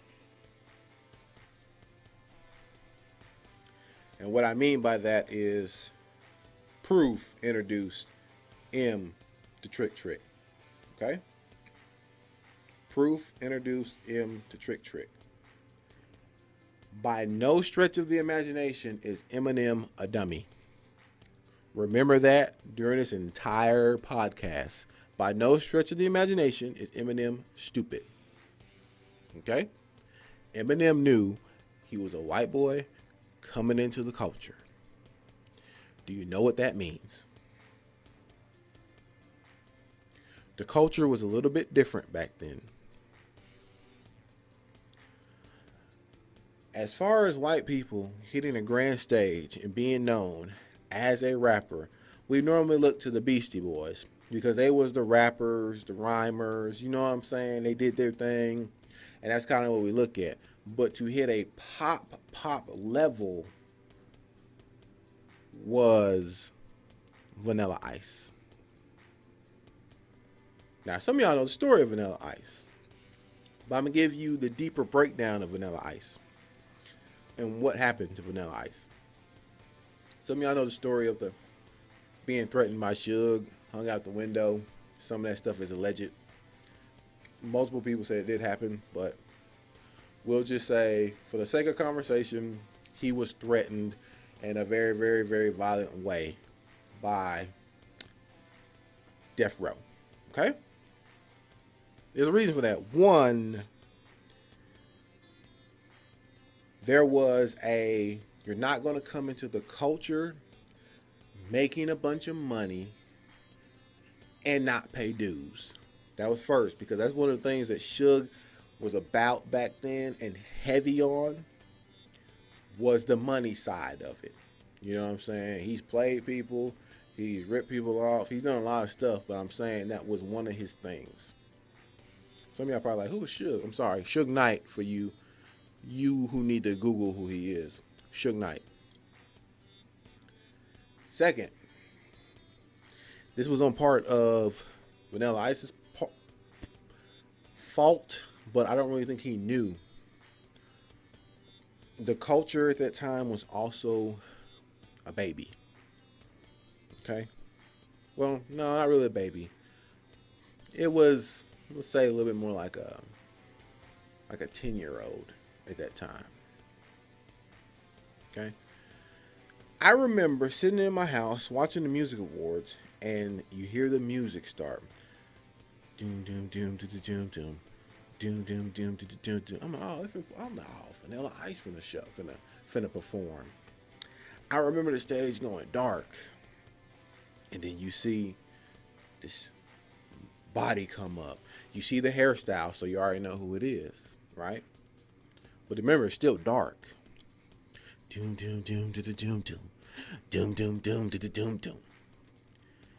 And what I mean by that is Proof introduced M to Trick. Okay? Proof introduced M to Trick. By no stretch of the imagination is Eminem a dummy. Remember that during this entire podcast. By no stretch of the imagination is Eminem stupid. Okay? Eminem knew he was a white boy coming into the culture. Do you know what that means? The culture was a little bit different back then. As far as white people hitting a grand stage and being known as a rapper, we normally look to the Beastie Boys because they was the rappers, the rhymers, you know what I'm saying? They did their thing, and that's kind of what we look at. But to hit a pop level was Vanilla Ice. Now, some of y'all know the story of Vanilla Ice, but I'm going to give you the deeper breakdown of Vanilla Ice and what happened to Vanilla Ice. Some of y'all know the story of the being threatened by Suge, hung out the window. Some of that stuff is alleged. Multiple people say it did happen, but we'll just say, for the sake of conversation, he was threatened in a very, very, very violent way by Death Row. Okay? There's a reason for that. One, there was you're not going to come into the culture making a bunch of money and not pay dues. That was first, because that's one of the things that Suge was about back then and heavy on, was the money side of it. You know what I'm saying? He's played people, he's ripped people off, he's done a lot of stuff, but I'm saying that was one of his things. Some of y'all probably like, who is Suge? I'm sorry, Suge Knight, for you who need to Google who he is. Suge Knight. Second, this was on part of Vanilla Ice's fault, but I don't really think he knew. The culture at that time was also a baby. Okay? Well, no, not really a baby. It was, let's say, a little bit more like a 10-year-old at that time. Okay? I remember sitting in my house watching the music awards, and you hear the music start. Doom doom doom doom doom doom. Doom doom doom doom doom doom. I'm like, Vanilla Ice from the show, finna perform. I remember the stage going dark, and then you see this body come up. You see the hairstyle, so you already know who it is, right? But remember, it's still dark. Doom doom doom doom doom doom. Doom doom doom doom doom doom.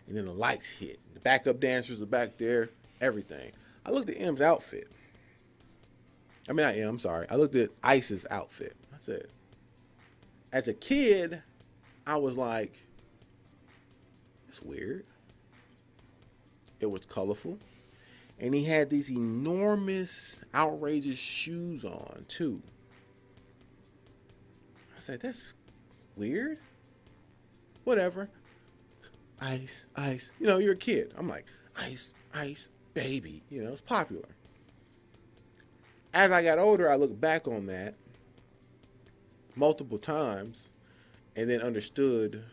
And then the lights hit. The backup dancers are back there. Everything. I looked at M's outfit. I mean, not M, I'm sorry. I looked at Ice's outfit. I said, as a kid, I was like, that's weird. It was colorful. And he had these enormous, outrageous shoes on, too. I said, that's weird. Whatever. Ice, ice. You know, you're a kid. I'm like, ice, ice, baby. You know, it's popular. As I got older, I looked back on that multiple times and then understood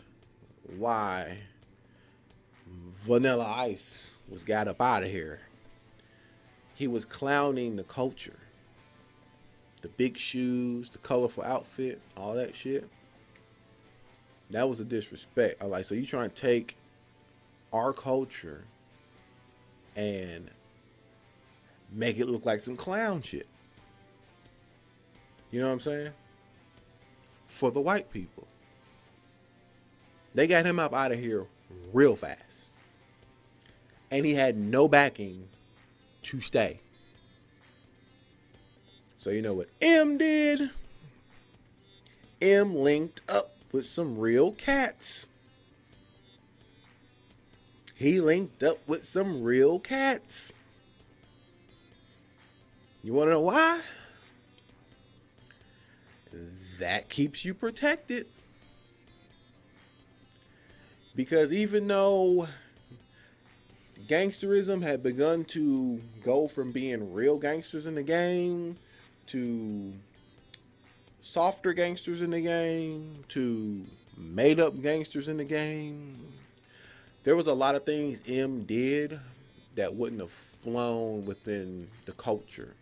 why Vanilla Ice was got up out of here. He was clowning the culture. The big shoes, the colorful outfit, all that shit. That was a disrespect. I like, so you trying to take our culture and make it look like some clown shit. You know what I'm saying? For the white people. They got him up out of here real fast. And he had no backing to stay. So you know what M did? M linked up with some real cats. He linked up with some real cats. You want to know why? That keeps you protected. Because even though gangsterism had begun to go from being real gangsters in the game to softer gangsters in the game to made up gangsters in the game, there was a lot of things M did that wouldn't have flown within the culture.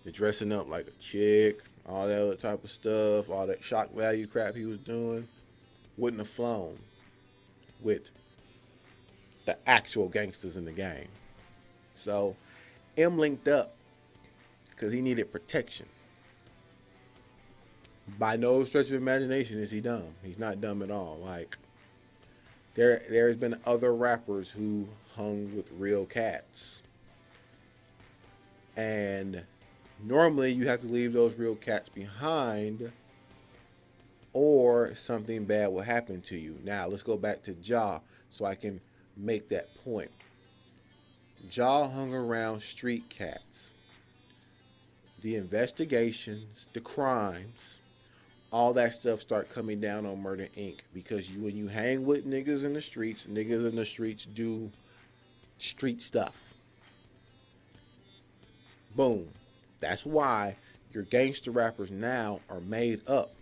The dressing up like a chick, all that other type of stuff, all that shock value crap he was doing wouldn't have flown with the actual gangsters in the game. So M linked up because he needed protection. By no stretch of imagination is he dumb. He's not dumb at all. Like, there's been other rappers who hung with real cats. And normally you have to leave those real cats behind or something bad will happen to you. Now, let's go back to Ja so I can make that point. Ja hung around street cats. The investigations, the crimes, all that stuff start coming down on Murder Inc. Because when you hang with niggas in the streets do street stuff. Boom. That's why your gangster rappers now are made up.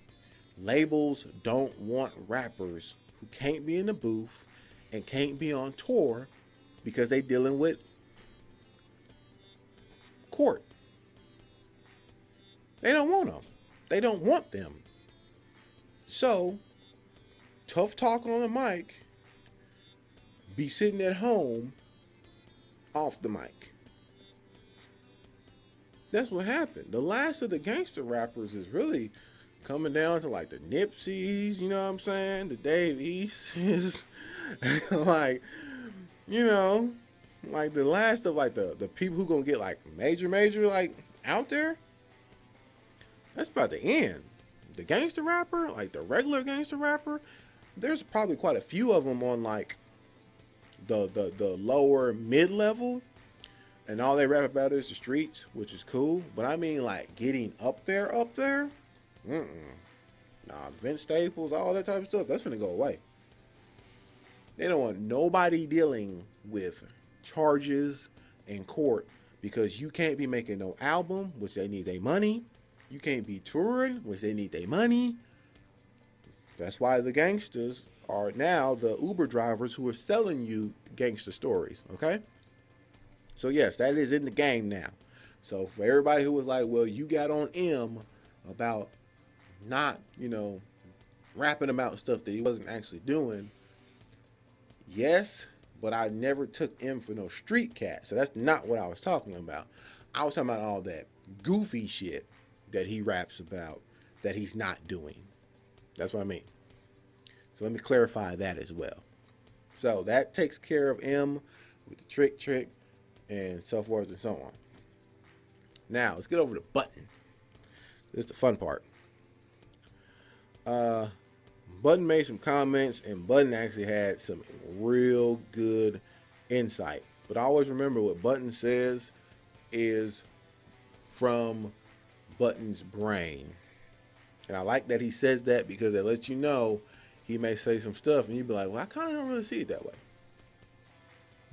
Labels don't want rappers who can't be in the booth and can't be on tour because they dealing with court. They don't want them. They don't want them. So, tough talk on the mic, be sitting at home off the mic. That's what happened. The last of the gangster rappers is really coming down to like the Nipseys, you know what I'm saying? The Dave Easts, like, you know, like the last of like the people who gonna get like major like out there. That's about the end. The gangster rapper, like the regular gangster rapper, there's probably quite a few of them on like the lower mid-level, and all they rap about is the streets, which is cool. But I mean, like getting up there, nah, Vince Staples, all that type of stuff, that's gonna go away. They don't want nobody dealing with charges in court because you can't be making no album, which they need their money. You can't be touring, which they need their money. That's why the gangsters are now the Uber drivers who are selling you gangster stories, okay? So yes, that is in the game now. So for everybody who was like, well, you got on M about not, you know, rapping about stuff that he wasn't actually doing. Yes, but I never took M for no street cat. So that's not what I was talking about. I was talking about all that goofy shit that he raps about that he's not doing. That's what I mean. So let me clarify that as well. So that takes care of M with the trick, and so forth and so on. Now, let's get over to Budden. This is the fun part. Budden made some comments, and Budden actually had some real good insight. But always remember what Budden says is from Budden's brain. And I like that he says that because it lets you know he may say some stuff and you'd be like, well, I kind of don't really see it that way.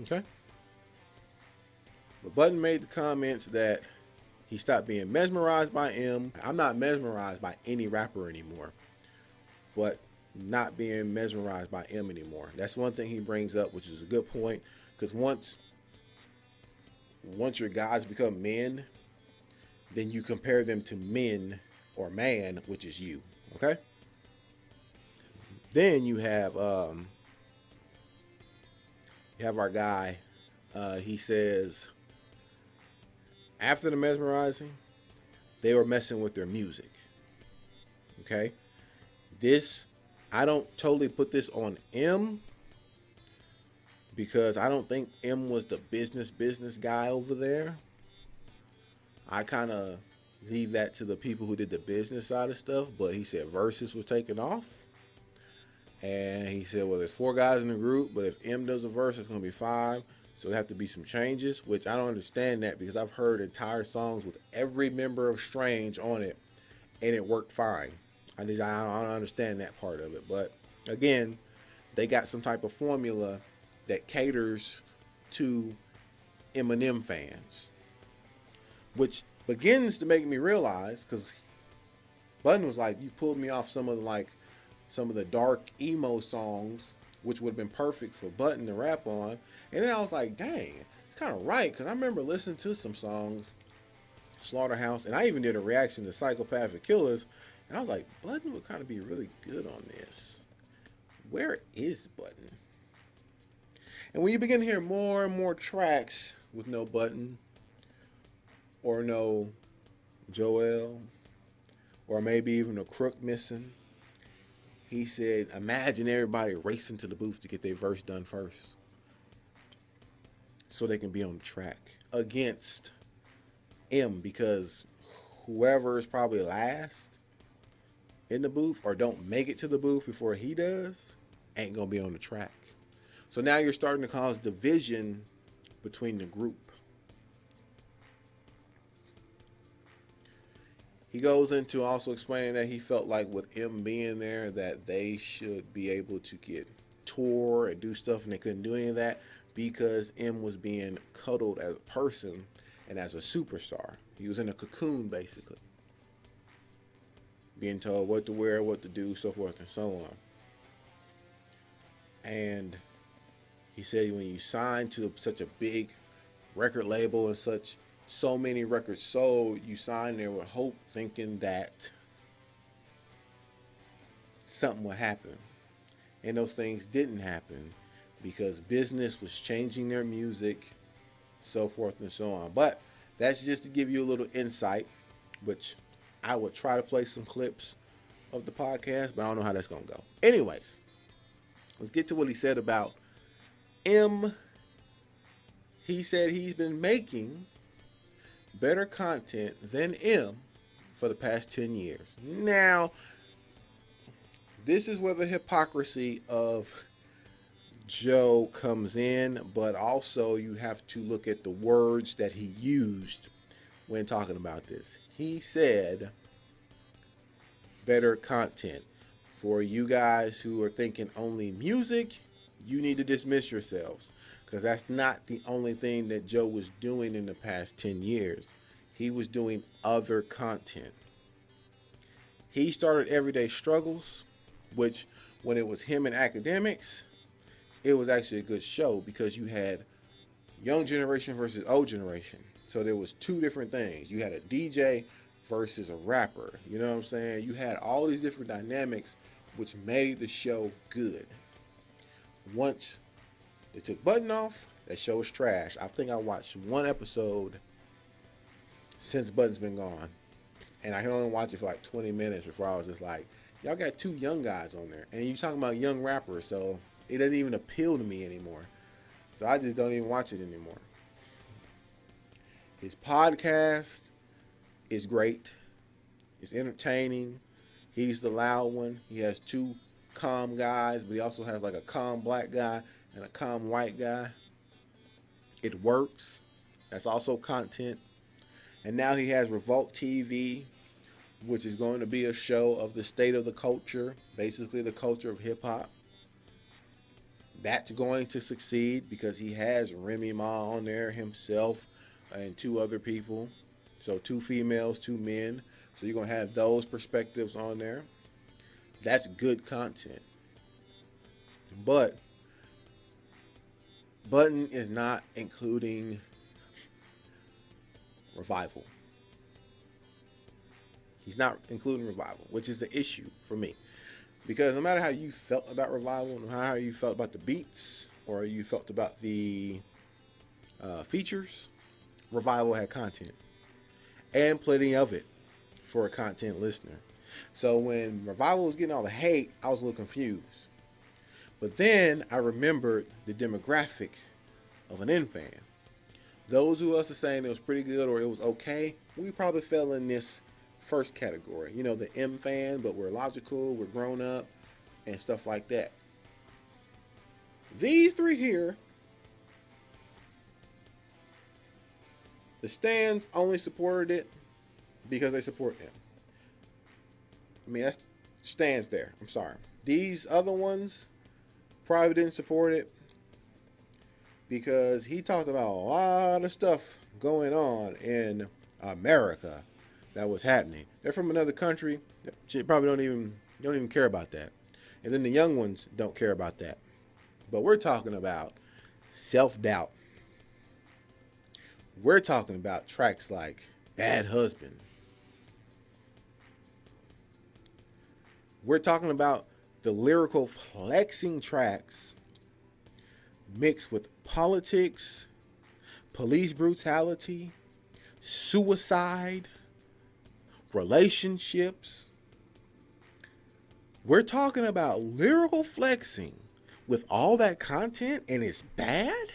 Okay? But Budden made the comments that he stopped being mesmerized by M. I'm not mesmerized by any rapper anymore, but not being mesmerized by M anymore. That's one thing he brings up, which is a good point, because once your guys become men, then you compare them to men or man, which is you. Okay? Then you have our guy. He says after the mesmerizing, they were messing with their music. Okay? This, I don't totally put this on M, because I don't think M was the business guy over there. I kind of leave that to the people who did the business side of stuff, but he said verses were taking off. And he said, well, there's 4 guys in the group, but if M does a verse, it's going to be 5. So there have to be some changes, which I don't understand that, because I've heard entire songs with every member of Strange on it, and it worked fine. I don't understand that part of it. But again, they got some type of formula that caters to Eminem fans, which begins to make me realize, because Budden was like, you pulled me off some of the dark emo songs, which would have been perfect for Budden to rap on. And then I was like, dang, it's kind of right, because I remember listening to some songs, Slaughterhouse, and I even did a reaction to Psychopathic Killers, and I was like, Budden would kind of be really good on this. Where is Budden? And when you begin to hear more and more tracks with no Budden, or no Joel, or maybe even a Crook missing, he said, imagine everybody racing to the booth to get their verse done first, so they can be on the track against M, because whoever is probably last in the booth or don't make it to the booth before he does ain't gonna be on the track. So now you're starting to cause division between the group. He goes into also explaining that he felt like with M being there that they should be able to get tour and do stuff, and they couldn't do any of that because M was being cuddled as a person and as a superstar. He was in a cocoon, basically, being told what to wear, what to do, so forth and so on. And he said when you sign to such a big record label and so many records sold, you sign there with hope, thinking that something would happen. And those things didn't happen because business was changing their music, so forth and so on. But that's just to give you a little insight, which I would try to play some clips of the podcast, but I don't know how that's going to go. Anyways, let's get to what he said about M. He said he's been making better content than M for the past 10 years. Now, this is where the hypocrisy of Joe comes in, but also you have to look at the words that he used when talking about this. He said better content. For you guys who are thinking only music, you need to dismiss yourselves, because that's not the only thing that Joe was doing in the past 10 years. He was doing other content. He started Everyday Struggles, which when it was him and Academics, it was actually a good show because you had young generation versus old generation. So there was 2 different things. You had a DJ versus a rapper. You know what I'm saying? You had all these different dynamics, which made the show good. Once they took Budden off, that show was trash. I think I watched 1 episode since Budden's been gone, and I can only watch it for like 20 minutes before I was just like, y'all got 2 young guys on there, and you talking about young rappers, so it doesn't even appeal to me anymore. So I just don't even watch it anymore. His podcast is great. It's entertaining. He's the loud one. He has 2 calm guys, but he also has like a calm black guy and a calm white guy. It works. That's also content. And now he has Revolt TV, which is going to be a show of the state of the culture, basically the culture of hip hop. That's going to succeed because he has Remy Ma on there himself and two other people. So two females, two men. So you're going to have those perspectives on there. That's good content. But Budden is not including Revival. He's not including Revival, which is the issue for me. Because no matter how you felt about Revival, no matter how you felt about the beats, or you felt about the features, Revival had content. And plenty of it for a content listener. So when Revival was getting all the hate, I was a little confused. But then I remembered the demographic of an N fan. Those who us are saying it was pretty good or it was okay, we probably fell in this first category. You know, the M fan, but we're logical, we're grown up, and stuff like that. These three here, the stands only supported it because they support him. I mean, that's stands there. I'm sorry. These other ones probably didn't support it because he talked about a lot of stuff going on in America that was happening. They're from another country. They probably don't even care about that. And then the young ones don't care about that. But we're talking about self-doubt. We're talking about tracks like Bad Husband. We're talking about the lyrical flexing tracks mixed with politics, police brutality, suicide, relationships. We're talking about lyrical flexing with all that content and it's bad?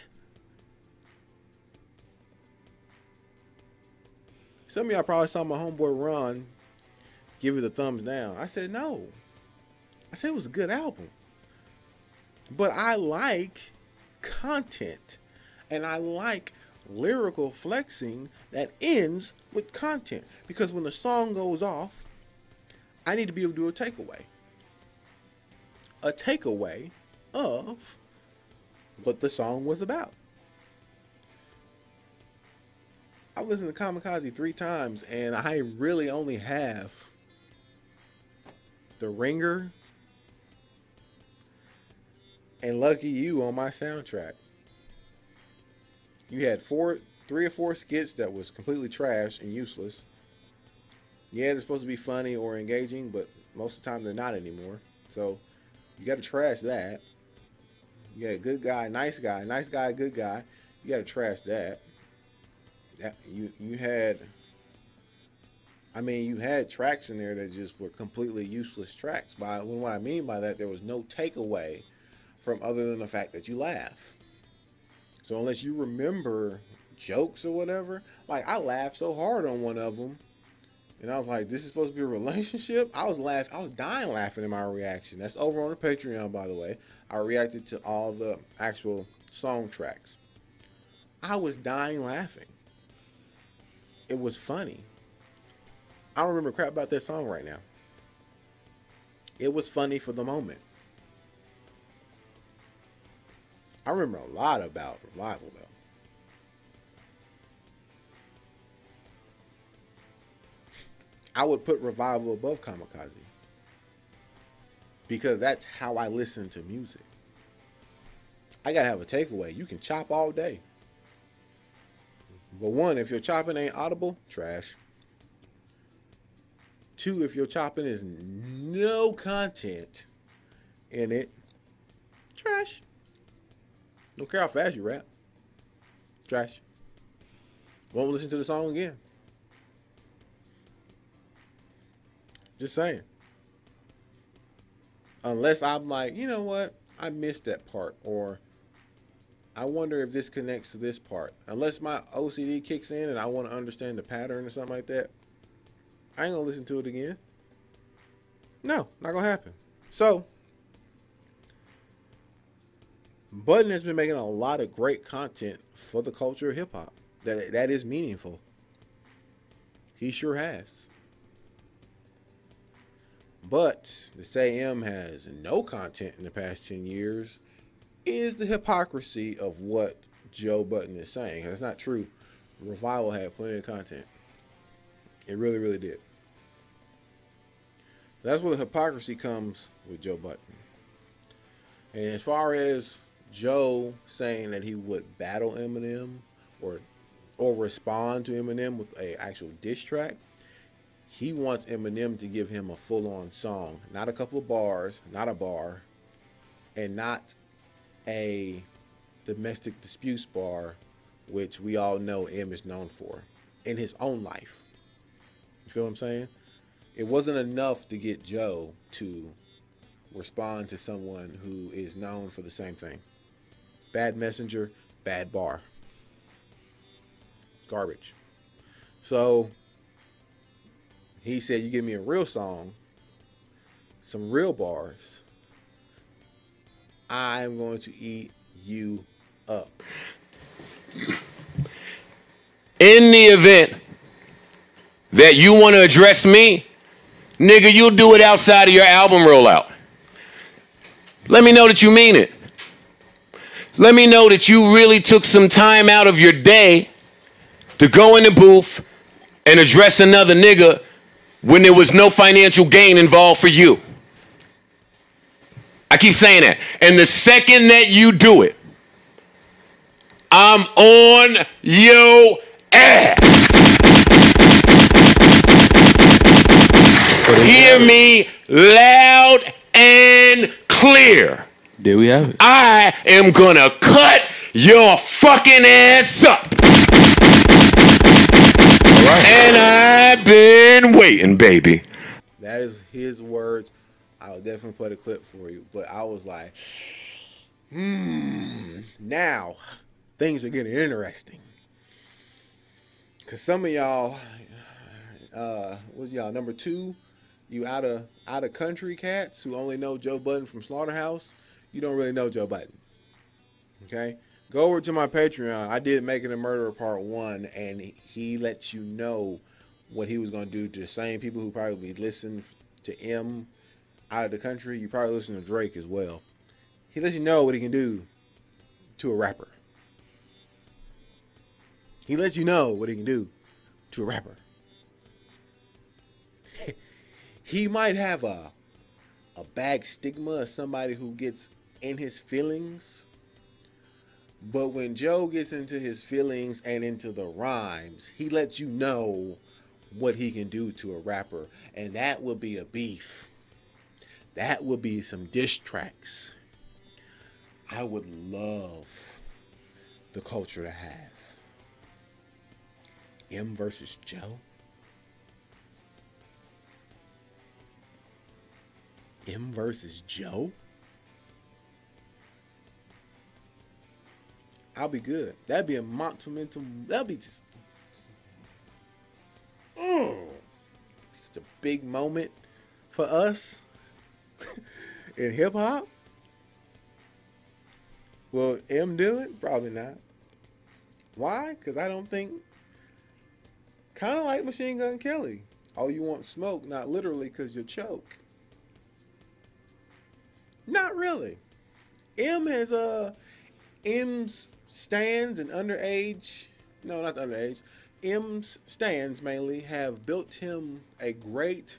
Some of y'all probably saw my homeboy Ron give it a thumbs down. I said no. I said it was a good album. But I like content. And I like lyrical flexing that ends with content. Because when the song goes off, I need to be able to do a takeaway. A takeaway of what the song was about. I listened to Kamikaze 3 times and I really only have The Ringer and Lucky You on my soundtrack. You had 3 or 4 skits that was completely trash and useless. Yeah, they're supposed to be funny or engaging, but most of the time they're not anymore. So you got to trash that. You got a good guy, nice guy, good guy. You got to trash that. You had tracks in there that just were completely useless tracks. What I mean by that, there was no takeaway from other than the fact that you laugh. So unless you remember jokes or whatever, like I laughed so hard on one of them, and I was like, "This is supposed to be a relationship." I was dying laughing in my reaction. That's over on the Patreon, by the way. I reacted to all the actual song tracks. I was dying laughing. It was funny. I don't remember crap about that song right now. It was funny for the moment. I remember a lot about Revival though. I would put Revival above Kamikaze because that's how I listen to music. I gotta have a takeaway. You can chop all day. But 1, if your chopping ain't audible, trash. 2, if your chopping is no content in it, trash. Don't care how fast you rap. Trash. Won't listen to the song again. Just saying. Unless I'm like, you know what? I missed that part. Or I wonder if this connects to this part. Unless my OCD kicks in and I want to understand the pattern or something like that, I ain't going to listen to it again. No, not going to happen. So, Budden has been making a lot of great content for the culture of hip-hop that is meaningful. He sure has. But to say M has no content in the past 10 years is the hypocrisy of what Joe Budden is saying. That's not true. Revival had plenty of content. It really, really did. That's where the hypocrisy comes with Joe Budden. And as far as Joe saying that he would battle Eminem or respond to Eminem with an actual diss track, he wants Eminem to give him a full-on song, not a couple of bars, not a bar, and not a domestic disputes bar, which we all know M is known for in his own life. You feel what I'm saying? It wasn't enough to get Joe to respond to someone who is known for the same thing. Bad messenger, bad bar. Garbage. So he said, you give me a real song, some real bars, I'm going to eat you up. In the event that you want to address me, nigga, you'll do it outside of your album rollout. Let me know that you mean it. Let me know that you really took some time out of your day to go in the booth and address another nigga when there was no financial gain involved for you. I keep saying that. And the second that you do it, I'm on your ass. Hear me loud and clear. There we have it. I am gonna cut your fucking ass up. All right. And I've been waiting, baby. That is his words. I'll definitely play the clip for you. But I was like, now things are getting interesting. Cause some of y'all, what's y'all, number 2? You out of country cats who only know Joe Budden from Slaughterhouse. You don't really know Joe Budden. Okay? Go over to my Patreon. I did Making a Murderer Part 1, and he lets you know what he was going to do to the same people who probably listen to M out of the country. You probably listen to Drake as well. He lets you know what he can do to a rapper. He lets you know what he can do to a rapper. He might have a bad stigma of somebody who gets in his feelings. But when Joe gets into his feelings and into the rhymes, he lets you know what he can do to a rapper. And that will be a beef. That would be some diss tracks. I would love the culture to have. M versus Joe. M versus Joe? I'll be good. That'd be a monumental. That'd be just. It's a big moment for us in hip hop. Will M do it? Probably not. Why? Because I don't think. Kind of like Machine Gun Kelly. Oh, you want smoke? Not literally, because you'll choke. Not really. M has M's stands and underage, no, not the underage, M's stands mainly have built him a great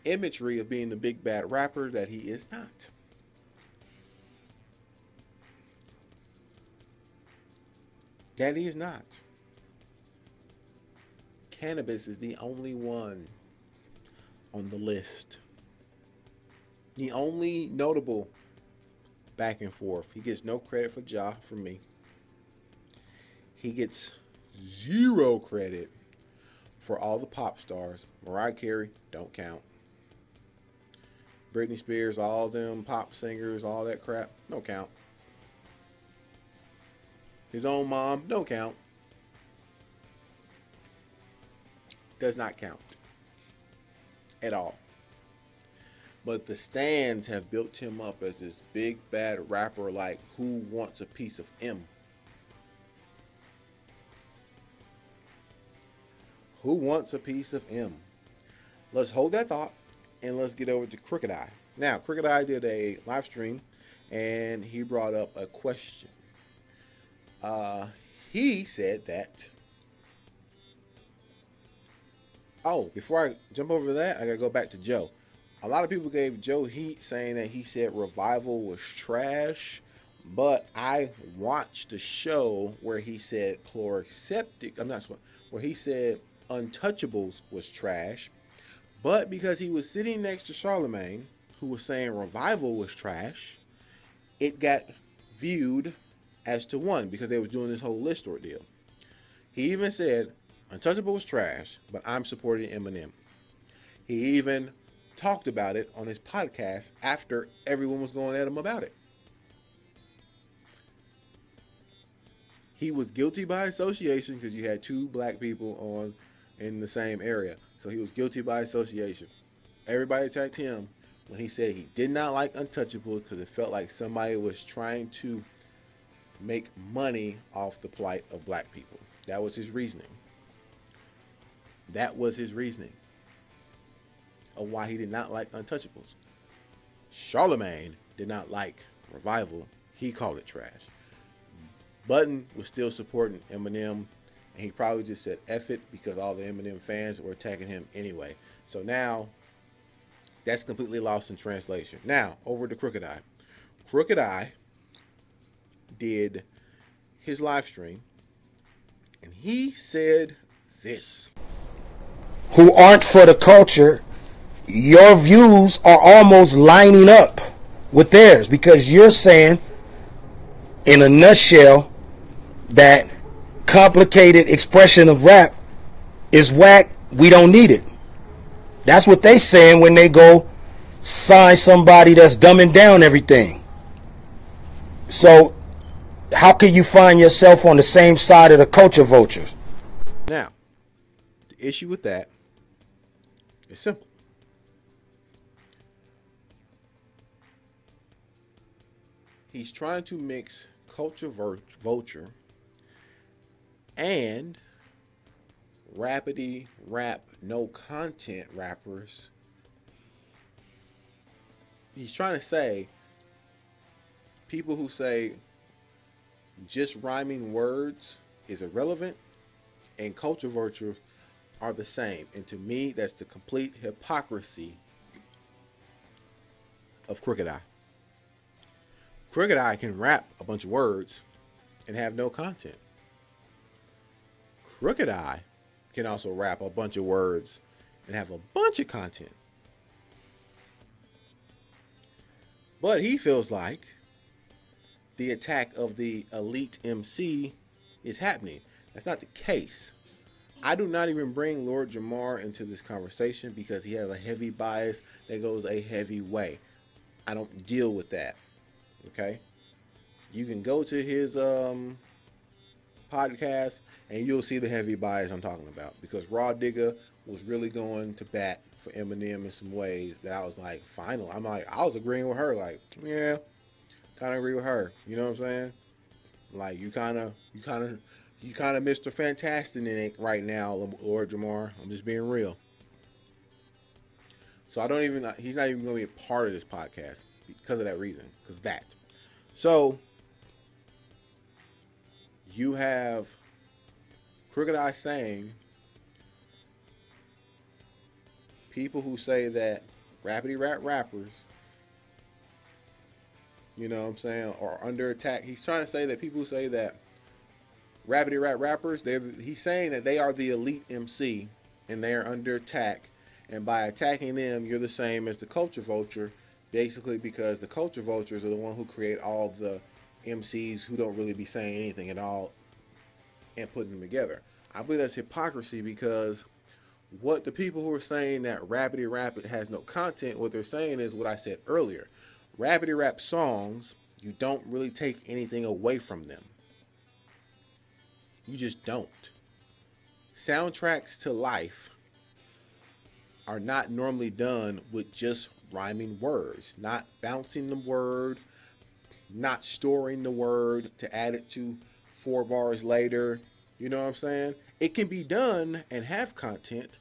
imagery of being the big bad rapper that he is not. That he is not. Cannabis is the only one on the list. The only notable back and forth. He gets no credit for Ja from me. He gets 0 credit for all the pop stars. Mariah Carey, don't count. Britney Spears, all them pop singers, all that crap, don't count. His own mom, don't count. Does not count. At all. But the stands have built him up as this big bad rapper like who wants a piece of M. Who wants a piece of M? let's hold that thought and let's get over to Crooked Eye. Now, Crooked Eye did a live stream and he brought up a question. He said that. Oh, before I jump over that, I gotta go back to Joe. A lot of people gave Joe heat saying that he said Revival was trash, but I watched the show where he said Chloraseptic. Where he said Untouchables was trash, but because he was sitting next to Charlemagne, who was saying Revival was trash, it got viewed as to one because they was doing this whole list ordeal. He even said Untouchable was trash, but I'm supporting Eminem. He even talked about it on his podcast after everyone was going at him about it. He was guilty by association because you had two black people on in the same area. So he was guilty by association. Everybody attacked him when he said he did not like Untouchable because it felt like somebody was trying to make money off the plight of black people. That was his reasoning. That was his reasoning of why he did not like Untouchables. Charlemagne did not like Revival. He called it trash. Budden was still supporting Eminem, and he probably just said F it because all the Eminem fans were attacking him anyway. So now, that's completely lost in translation. Now, over to Crooked Eye. Crooked Eye did his live stream, and he said this. Who aren't for the culture, your views are almost lining up with theirs because you're saying, in a nutshell, that complicated expression of rap is whack. We don't need it. That's what they saying when they go sign somebody that's dumbing down everything. So how can you find yourself on the same side of the culture vultures? Now, the issue with that is simple. He's trying to mix culture vulture and rapidy rap no content rappers. He's trying to say people who say just rhyming words is irrelevant and culture vulture are the same. And to me, that's the complete hypocrisy of Crooked Eye. Crooked Eye can rap a bunch of words and have no content. Crooked Eye can also rap a bunch of words and have a bunch of content. But he feels like the attack of the elite MC is happening. That's not the case. I do not even bring Lord Jamar into this conversation because he has a heavy bias that goes a heavy way. I don't deal with that. Okay? You can go to his podcast and you'll see the heavy bias I'm talking about, because Raw Digger was really going to bat for Eminem in some ways that I was like, final. I'm like, I was agreeing with her, like, yeah, kind of agree with her. You know what I'm saying? Like, you kind of Mr. Fantastic in it right now, Lord Jamar. I'm just being real. So he's not even going to be a part of this podcast because of that reason, because of that. So you have Crooked Eye saying people who say that rapidy rap rappers, you know what I'm saying, are under attack. He's trying to say that people who say that rapidy rap rappers, he's saying that they are the elite MC and they are under attack. And by attacking them, you're the same as the culture vulture, basically because the culture vultures are the one who create all the MCs who don't really be saying anything at all and putting them together. I believe that's hypocrisy, because what the people who are saying that rapidy rap has no content, what they're saying is what I said earlier. Rapidy rap songs, you don't really take anything away from them. You just don't. Soundtracks to life are not normally done with just rhyming words, not bouncing the word, not storing the word to add it to 4 bars later. You know what I'm saying? It can be done and have content,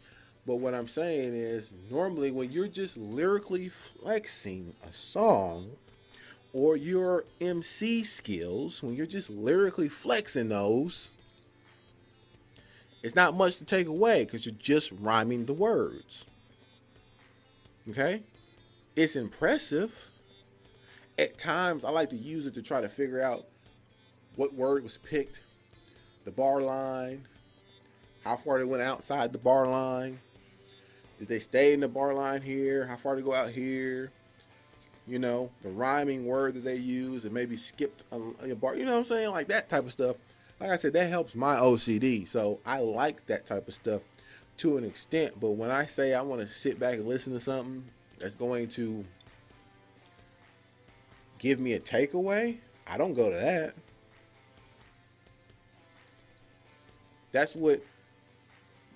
But what I'm saying is, normally when you're just lyrically flexing a song, or your MC skills, when you're just lyrically flexing those, it's not much to take away because you're just rhyming the words. Okay? It's impressive. At times, I like to use it to try to figure out what word was picked, the bar line, how far they went outside the bar line. Did they stay in the bar line here? How far to go out here? You know, the rhyming word that they use and maybe skipped a bar. You know what I'm saying? Like that type of stuff. Like I said, that helps my OCD. So I like that type of stuff to an extent. But when I say I want to sit back and listen to something that's going to give me a takeaway, I don't go to that. That's what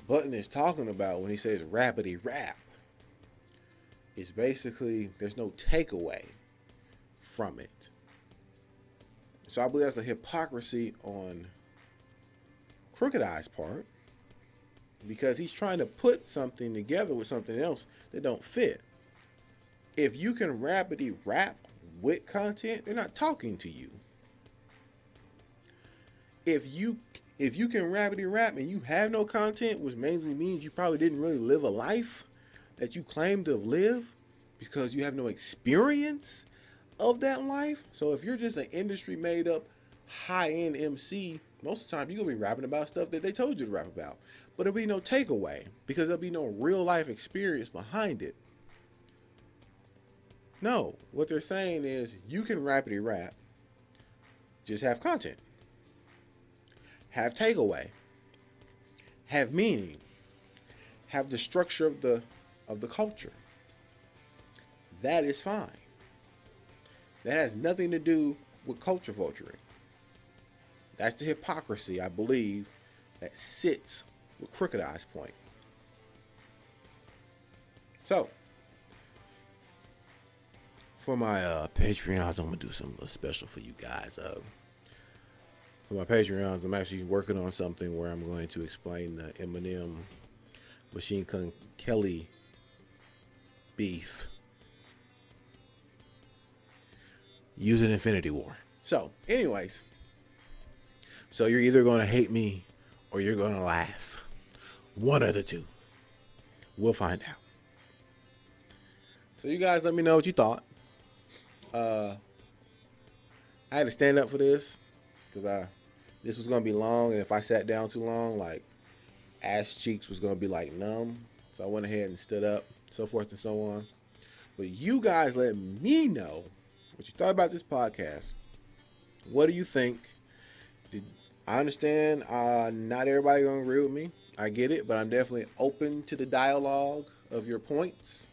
Budden is talking about when he says rapidy rap. It's basically there's no takeaway from it. So I believe that's a hypocrisy on Crooked Eye's part, because he's trying to put something together with something else that don't fit. If you can rapidly rap with content, they're not talking to you. If you can rapidly rap and you have no content, which mainly means you probably didn't really live a life that you claim to have lived because you have no experience of that life. So if you're just an industry made up high-end MC, most of the time you're gonna be rapping about stuff that they told you to rap about, but there'll be no takeaway because there'll be no real life experience behind it. No, what they're saying is you can rapidly rap, just have content, have takeaway, have meaning, have the structure of the culture. That is fine. That has nothing to do with culture vulturing. That's the hypocrisy, I believe, that sits with Crooked Eye's point. So, for my Patreons, I'm going to do something special for you guys. For my Patreons, I'm actually working on something where I'm going to explain the Eminem Machine Gun Kelly beef using Infinity War. So, anyways, so you're either going to hate me or you're going to laugh. One of the two. We'll find out. So you guys let me know what you thought. I had to stand up for this because this was going to be long, and if I sat down too long, like ass cheeks was going to be like numb. So I went ahead and stood up, so forth and so on. But you guys let me know what you thought about this podcast. What do you think? I understand not everybody gonna agree with me. I get it, but I'm definitely open to the dialogue of your points.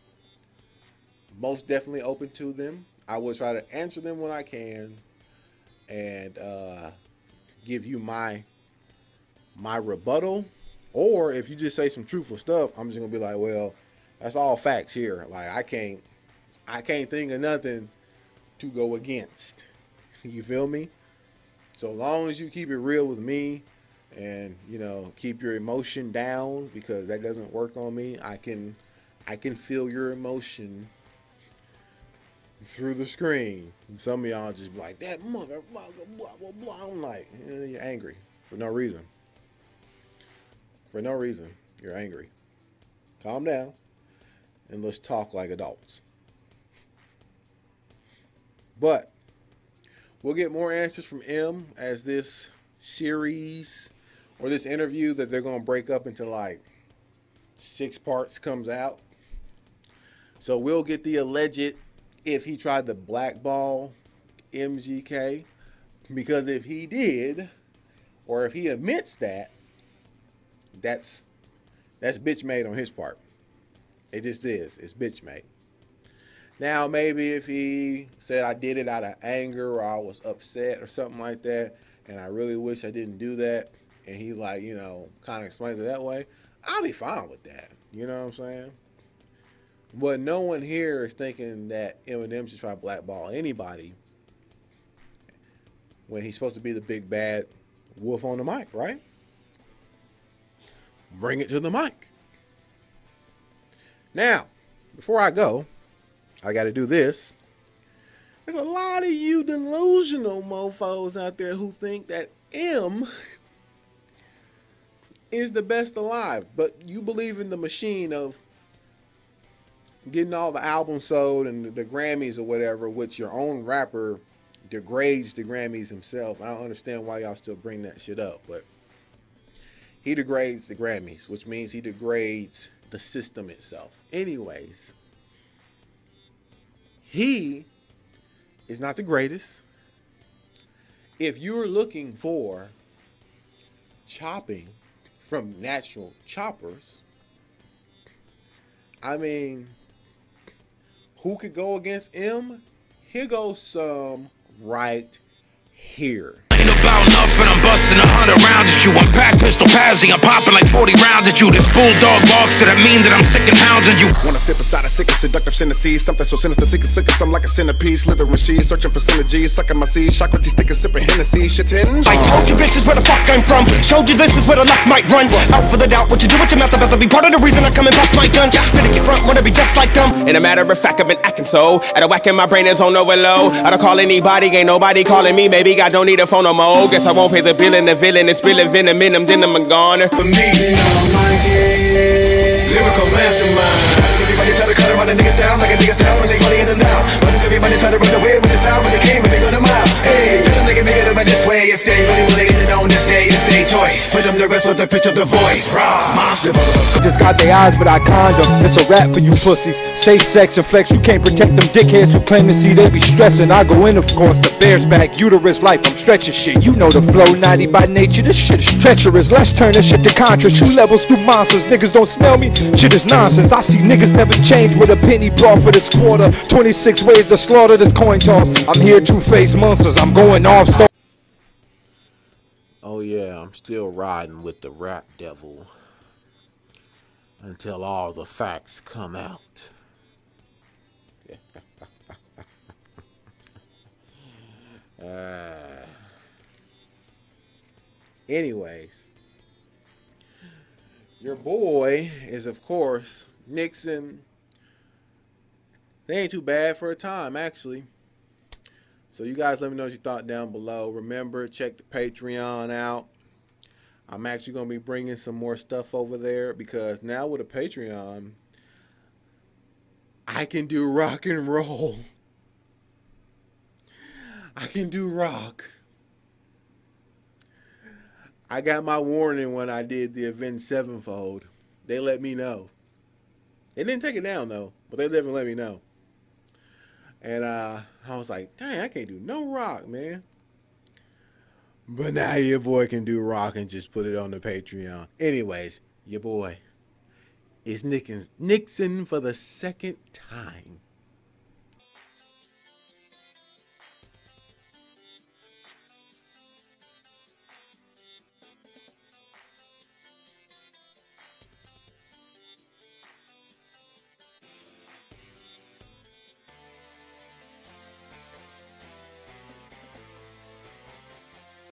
Most definitely open to them. I will try to answer them when I can and give you my rebuttal. Or if you just say some truthful stuff, I'm just gonna be like, well, that's all facts here. Like I can't think of nothing to go against. You feel me? So long as you keep it real with me and, you know, keep your emotion down, because that doesn't work on me. I can feel your emotion through the screen. And some of y'all just be like, that mother, blah, blah, blah, blah. I'm like, you're angry for no reason. For no reason, you're angry. Calm down and let's talk like adults. But we'll get more answers from M as this series or this interview that they're going to break up into like 6 parts comes out. So we'll get the alleged if he tried to blackball MGK, because if he did, or if he admits that, that's bitch made on his part. It just is. It's bitch made. Now, maybe if he said I did it out of anger or I was upset or something like that, and I really wish I didn't do that, and he like, you know, kind of explains it that way, I'll be fine with that. You know what I'm saying? But no one here is thinking that Eminem should try to blackball anybody when he's supposed to be the big bad wolf on the mic, right? Bring it to the mic. Now, before I go, I got to do this. There's a lot of you delusional mofos out there who think that M is the best alive, but you believe in the machine of getting all the albums sold and the Grammys or whatever, which your own rapper degrades the Grammys himself. I don't understand why y'all still bring that shit up, but he degrades the Grammys, which means he degrades the system itself. Anyways, he is not the greatest. If you're looking for chopping from natural choppers, I mean, who could go against M? Here goes some right here. Ain't about nothing, I'm busting 100 rounds at you. I'm packed pistol passing, I'm popping like 40 rounds at you. This bulldog barks, so that mean that I'm sick and hounding you. Wanna sit beside a sick and seductive synesthesia, something so sinister, sick and I'm like a centipede, slithering she's searching for synergy, sucking my seeds, shock with these stickers, sipping Hennessy, shittin'. I told you bitches where the fuck I'm from. Showed you this is where the luck might run. Out for the doubt, what you do with your mouth about to be part of the reason I come and bust my gun. Finna get front, wanna be just like them. In a matter of fact, I've been acting so. At a whack in my brain is on nowhere low. I don't call anybody, ain't nobody calling me. Maybe I don't need a phone no more. Guess I won't pay the bill and the villain is spilling venom in them, then I'm gone. For me, lyrical mastermind. Everybody try to cut around the niggas down like a niggas down when they gonna hit them down. But everybody try to run away with the sound when they came and they go to mile. Hey, tell them they can make it over this way if they really wanna get it on this day. It's their choice. Put them to rest with the pitch of the voice. Monster. Just got their eyes, but I condom. It's a rap for you pussies. Safe sex and flex. You can't protect them dickheads who claim to see they be stressing. I go in, of course, the bear's back, uterus life. I'm stretching shit. You know the flow, 90 by nature. This shit is treacherous. Let's turn this shit to Contra. Shoot levels through monsters. Niggas don't smell me. Shit is nonsense. I see niggas never change with a penny brought for this quarter. 26 ways to slaughter this coin toss. I'm here to face monsters. I'm going off. Oh yeah, I'm still riding with the rap devil until all the facts come out. Anyways, your boy is, of course, Nixon. They ain't too bad for a time, actually. So you guys let me know what you thought down below. Remember, check the Patreon out. I'm actually going to be bringing some more stuff over there because now with a Patreon, I can do rock and roll. I can do rock. I got my warning when I did the Avenged Sevenfold. They let me know. They didn't take it down though, but they definitely let me know. And I was like, dang, I can't do no rock, man. But now your boy can do rock and just put it on the Patreon. Anyways, your boy is Nixon for the second time.